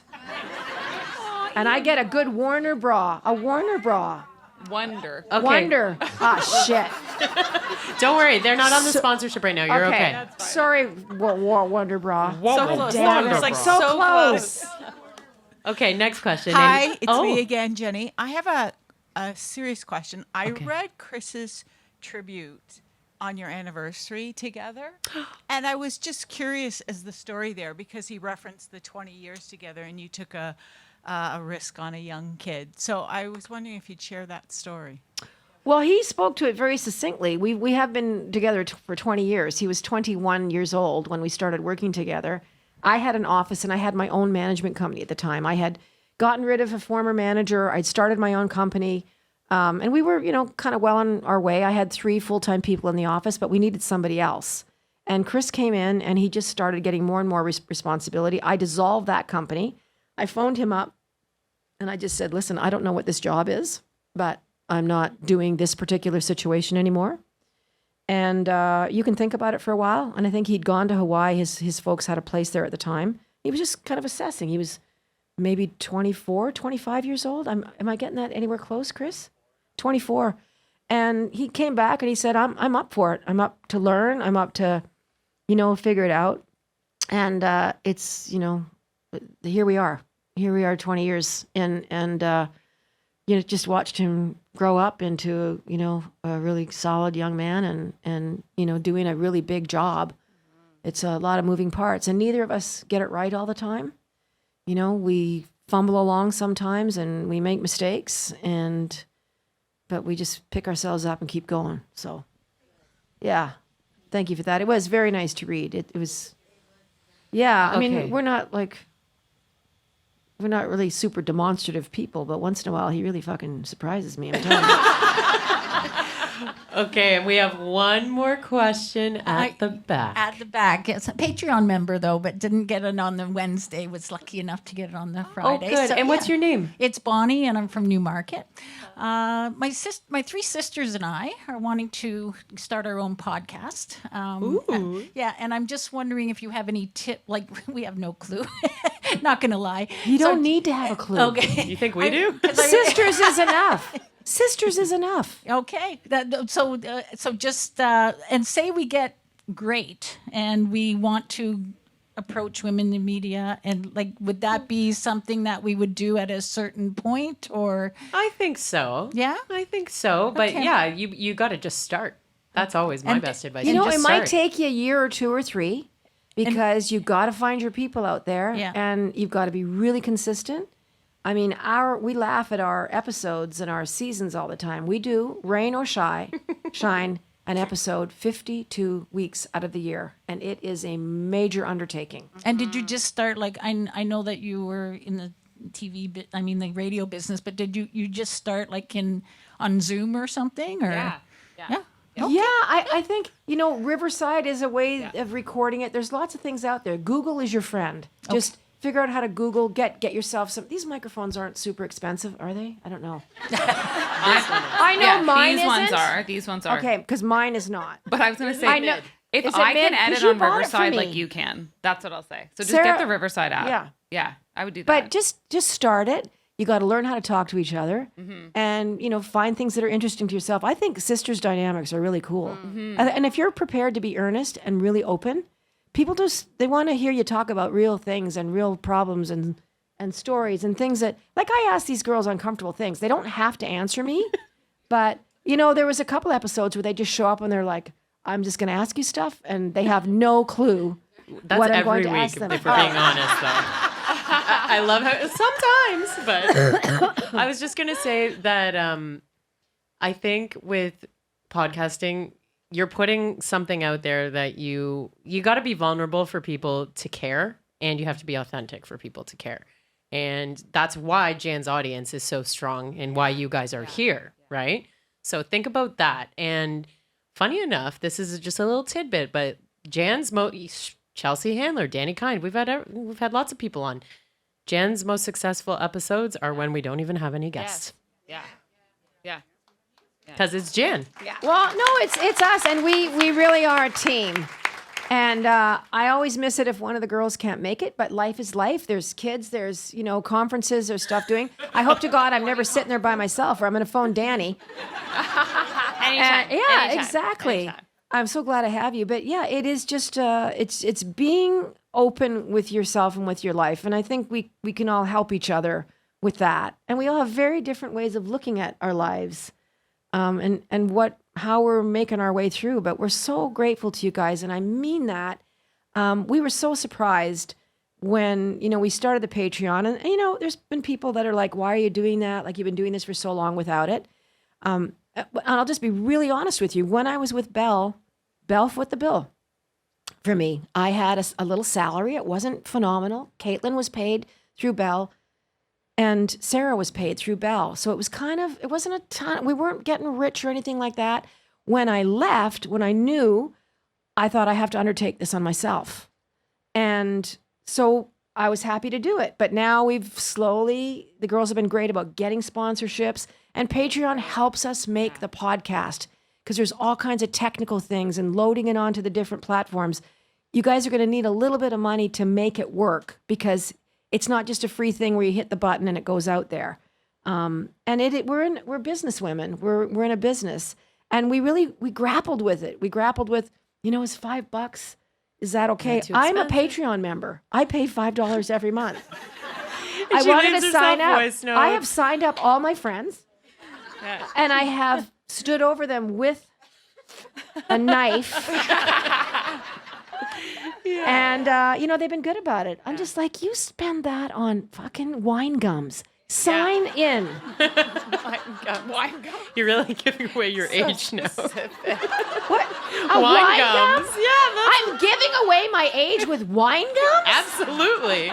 And I get a good Warner bra. A Warner bra. Wonder. Okay. Wonder. Ah, shit. Don't worry, they're not on the sponsorship right now. You're okay. Sorry, Wonder bra. So close. Damn it. It's like So so close. Okay, next question. Hi, And- it's me again, Jenny. I have a serious question. I Okay. read Chris's tribute on your anniversary together, and I was just curious as the story there because he referenced the 20 years together, and you took a risk on a young kid. So I was wondering if you'd share that story. Well, he spoke to it very succinctly. We have been together for 20 years. He was 21 years old when we started working together. I had an office and I had my own management company at the time. I had gotten rid of a former manager. I'd started my own company. And we were, kind of well on our way. I had 3 full-time people in the office, but we needed somebody else. And Chris came in and he just started getting more and more responsibility. I dissolved that company. I phoned him up and I just said, listen, I don't know what this job is, but I'm not doing this particular situation anymore. And you can think about it for a while. And I think he'd gone to Hawaii. His folks had a place there at the time. He was just kind of assessing. He was maybe 24, 25 years old. Am I getting that anywhere close, Chris? 24. And he came back and he said, I'm up for it. I'm up to learn. I'm up to, figure it out. And it's, here we are. Here we are 20 years in, and, just watched him grow up into, a really solid young man and doing a really big job. It's a lot of moving parts, and neither of us get it right all the time. We fumble along sometimes and we make mistakes, but we just pick ourselves up and keep going. So, yeah, thank you for that. It was very nice to read. It was, yeah, I Okay. mean, we're not really super demonstrative people, but once in a while he really fucking surprises me. I'm telling you. Okay, and we have one more question at the back. At the back. It's a Patreon member, though, but didn't get it on the Wednesday. Was lucky enough to get it on the Friday. Oh, good. And what's your name? It's Bonnie, and I'm from Newmarket. My 3 sisters and I are wanting to start our own podcast. Ooh. Yeah, and I'm just wondering if you have any tip. Like, we have no clue. Not going to lie. You don't need to have a clue. Okay. You think we do? Sisters is enough. Sisters is enough. Okay. So just and say we get great and we want to approach women in the media, and like, would that be something that we would do at a certain point, or? I think so. Yeah? I think so. But Okay. yeah, you got to just start. That's always my best advice. You know, Just it might start. take you a year or 2 or 3 because you've got to find your people out there, Yeah. and you've got to be really consistent. I mean, we laugh at our episodes and our seasons all the time. We do, rain or shine, an episode 52 weeks out of the year, and it is a major undertaking. And did you just start, like, I know that you were in the the radio business, but did you just start like on Zoom or something, or? Yeah. Yeah, I think, Riverside is a way of recording it. There's lots of things out there. Google is your friend. Just figure out how to Google, get yourself some. These microphones aren't super expensive, are they? I don't know. I know mine these isn't. These ones are. Okay, because mine is not. But I was going to say, I know. if Is it I can mid? 'Cause edit you on bought it for Riverside me. like you can, that's what I'll say. So just Sarah- get the Riverside app. Yeah. Yeah, I would do that. But just start it. You got to learn how to talk to each other, and find things that are interesting to yourself. I think sisters dynamics are really cool, and if you're prepared to be earnest and really open, people they want to hear you talk about real things and real problems and stories and things that, like, I ask these girls uncomfortable things. They don't have to answer me, but there was a couple episodes where they just show up and they're like, "I'm just going to ask you stuff," and they have no clue what I'm going to ask them. If we're being honest, though. I love how sometimes, but I was just going to say that I think with podcasting, you're putting something out there that you got to be vulnerable for people to care, and you have to be authentic for people to care. And that's why Jann's audience is so strong and why you guys are here, right? So think about that. And funny enough, this is just a little tidbit, but Jann's Chelsea Handler, Dani Kind, we've had lots of people on. Jann's most successful episodes are when we don't even have any guests. Yeah. Because it's Jann. Yeah. Well, no, it's us, and we really are a team. And I always miss it if one of the girls can't make it, but life is life. There's kids, there's, conferences, there's stuff doing. I hope to God I'm never sitting there by myself, or I'm going to phone Dani. Anytime. Anytime. Exactly. Anytime. I'm so glad I have you. But yeah, it is just, it's being open with yourself and with your life. And I think we can all help each other with that. And we all have very different ways of looking at our lives, and how we're making our way through. But we're so grateful to you guys. And I mean that. We were so surprised when, we started the Patreon, and, there's been people that are like, why are you doing that? Like, you've been doing this for so long without it. And I'll just be really honest with you. When I was with Belle foot the bill for me. I had a little salary. It wasn't phenomenal. Caitlin was paid through Belle, and Sarah was paid through Belle. So it wasn't a ton. We weren't getting rich or anything like that. When I left, when I knew, I thought I have to undertake this on myself. And so I was happy to do it. But now the girls have been great about getting sponsorships, and Patreon helps us make the podcast, because there's all kinds of technical things and loading it onto the different platforms. You guys are going to need a little bit of money to make it work, because it's not just a free thing where you hit the button and it goes out there. And we're business women. We're in a business, and we grappled with it. We grappled with, is $5? Is that okay? I'm a Patreon member. I pay $5 every month. I wanted to sign up. I have signed up all my friends, and I have stood over them with a knife. And, they've been good about it. I'm just like, you spend that on fucking wine gums. Sign in. Wine gums. You're really giving away your age now. What? Wine gums. Gum? Yeah. I'm giving away my age with wine gums? Absolutely.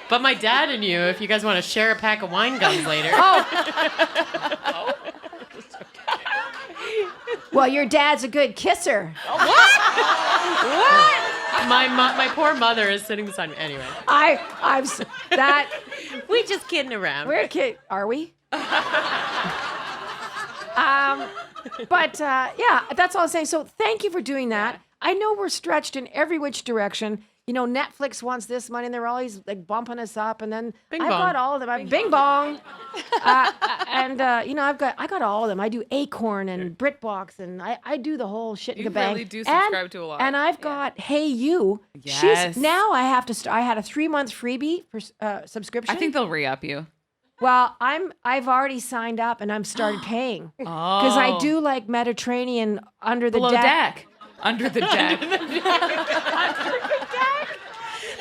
But my dad and you, if you guys want to share a pack of wine gums later. Well, your dad's a good kisser. What? My poor mother is sitting beside me. Anyway, That. we just kidding around. We're kid. Are we? Yeah, that's all I'm saying. So thank you for doing that. I know we're stretched in every which direction. You know, Netflix wants this money, and they're always like bumping us up. And then I've got all of them. Bing bong. I got all of them. I do Acorn and BritBox, and I do the whole shit in the bag. You really do subscribe to a lot. And I've got Hey You. Yes. Now I have to. I had a 3-month freebie for subscription. I think they'll re-up you. Well, I've already signed up and I'm started paying because I do like Mediterranean under the Below deck. Under the deck.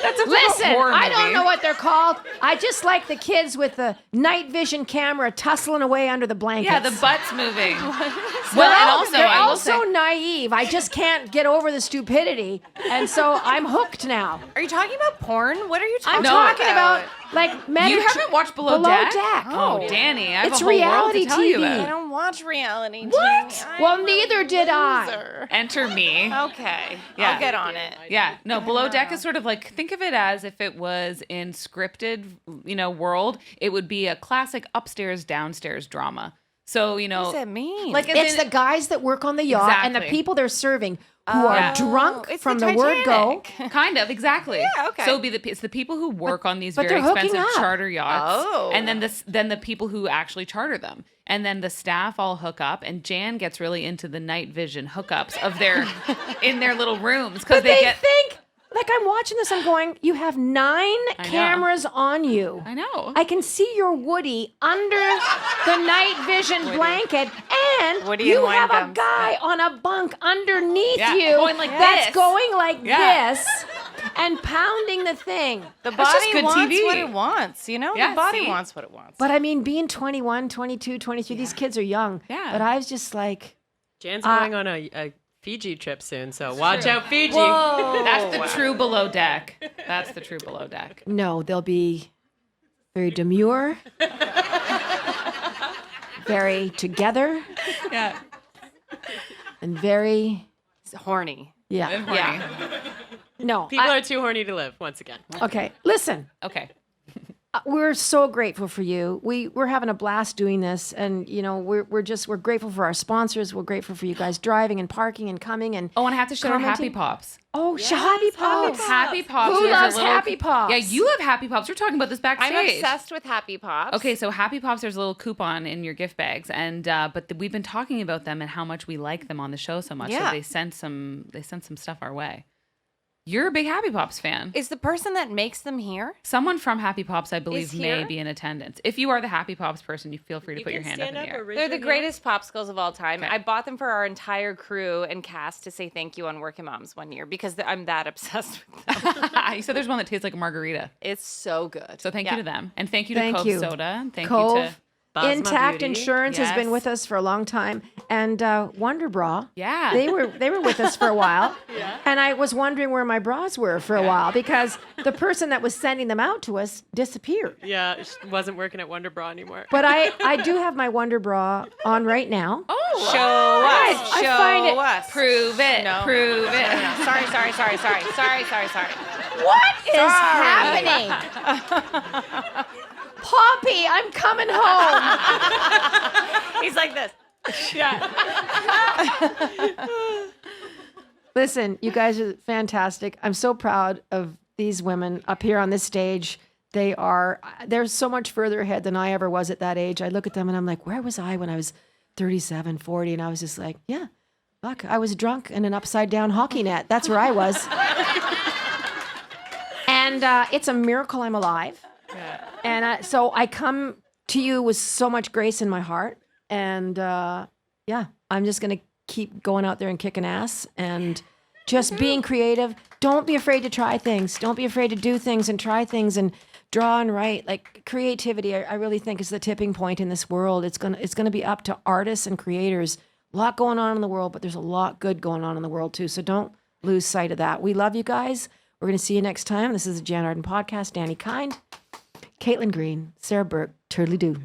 That's a Listen, horror I don't movie. know what they're called. I just like the kids with the night vision camera tussling away under the blankets. Yeah, the butt's moving. Well, and also, they're I will also say- naive. I just can't get over the stupidity, and so I'm hooked now. Are you talking about porn? What are you I'm talking talking about like You haven't watched Below Deck? Deck. Oh, Danny, I have It's a whole reality world to tell you TV. I about. don't watch reality What? TV. Well, neither did I. Enter me. Okay, Yeah. I'll get on it. Yeah, no, Below Deck is sort of like, think of it as if it was in scripted, world, it would be a classic upstairs, downstairs drama. So, What does that mean? like as It's in- the guys that work on the yacht and the Exactly. people they're serving who are Yeah. drunk it's from the the word go. Titanic. Kind of, exactly. Yeah, okay. So it's the people who work on these but very they're hooking expensive up. charter yachts, Oh. and then the people who actually charter them, and then the staff all hook up, and Jan gets really into the night vision hookups of their in their little rooms because But they get. think, like I'm watching this, I'm going, you have 9 cameras on you. I know. I can see your Woody under the night vision blanket, and Woody you and have a Wine Gums. guy on a bunk underneath Yeah, you going like that's this. going like Yeah. this and pounding the thing. The That's just body good wants TV. what it wants, Yeah, the body see? wants what it wants. But I mean, being 21, 22, 23, these kids are young. Yeah. But I was just like, Jan's going on a Fiji trip soon, so watch out, Fiji. That's the true Below Deck. That's the true Below Deck. no, they'll be very demure, very together, Yeah. and very, It's horny. yeah. Yeah. No. People are too horny to live. Once again. Okay, listen. Okay. We're so grateful for you. We're having a blast doing this, and we're grateful for our sponsors. We're grateful for you guys driving and parking and coming and Oh, and I have to shout out Happy commenting. Pops. Oh, Happy Pops. Happy Pops. Who There's a loves little- Happy Pops? Yeah, you love Happy Pops. We're talking about this backstage. I'm obsessed with Happy Pops. Okay, so Happy Pops, there's a little coupon in your gift bags, and but we've been talking about them and how much we like them on the show so much. Yeah. So they sent some stuff our way. You're a big Happy Pops fan. Is the person that makes them here? Someone from Happy Pops, I believe, Is may here? be in attendance. If you are the Happy Pops person, you feel free to put your hand up in the air. They're the greatest popsicles of all time. Okay. I bought them for our entire crew and cast to say thank you on Working Moms one year because I'm that obsessed with them. You said there's one that tastes like a margarita. It's so good. So thank you to them. And thank you Thank to Cove you. Soda. And thank Cove. you to Basma Intact Beauty. Insurance has been Yes. with us for a long time, and Wonder Bra. Yeah. they were with us for a while. Yeah. And I was wondering where my bras were for a while because the person that was sending them out to us disappeared. Yeah, she wasn't working at Wonder Bra anymore. But I do have my Wonder Bra on right now. Oh, Show us. I Show find it- us. prove it. No. Prove it. No. Sorry. What is happening? Poppy, I'm coming home. He's like this. Listen, you guys are fantastic. I'm so proud of these women up here on this stage. They're so much further ahead than I ever was at that age. I look at them and I'm like, where was I when I was 37, 40? And I was just like, yeah, fuck, I was drunk in an upside down hockey net. That's where I was. And it's a miracle I'm alive. And so I come to you with so much grace in my heart. And I'm just going to keep going out there and kicking ass and just being creative. Don't be afraid to try things. Don't be afraid to do things and try things and draw and write. Like creativity, I really think is the tipping point in this world. It's gonna be up to artists and creators. A lot going on in the world, but there's a lot good going on in the world too. So don't lose sight of that. We love you guys. We're going to see you next time. This is the Jann Arden Podcast. Dani Kind, Caitlin Green, Sarah Burke, Turtley Doo.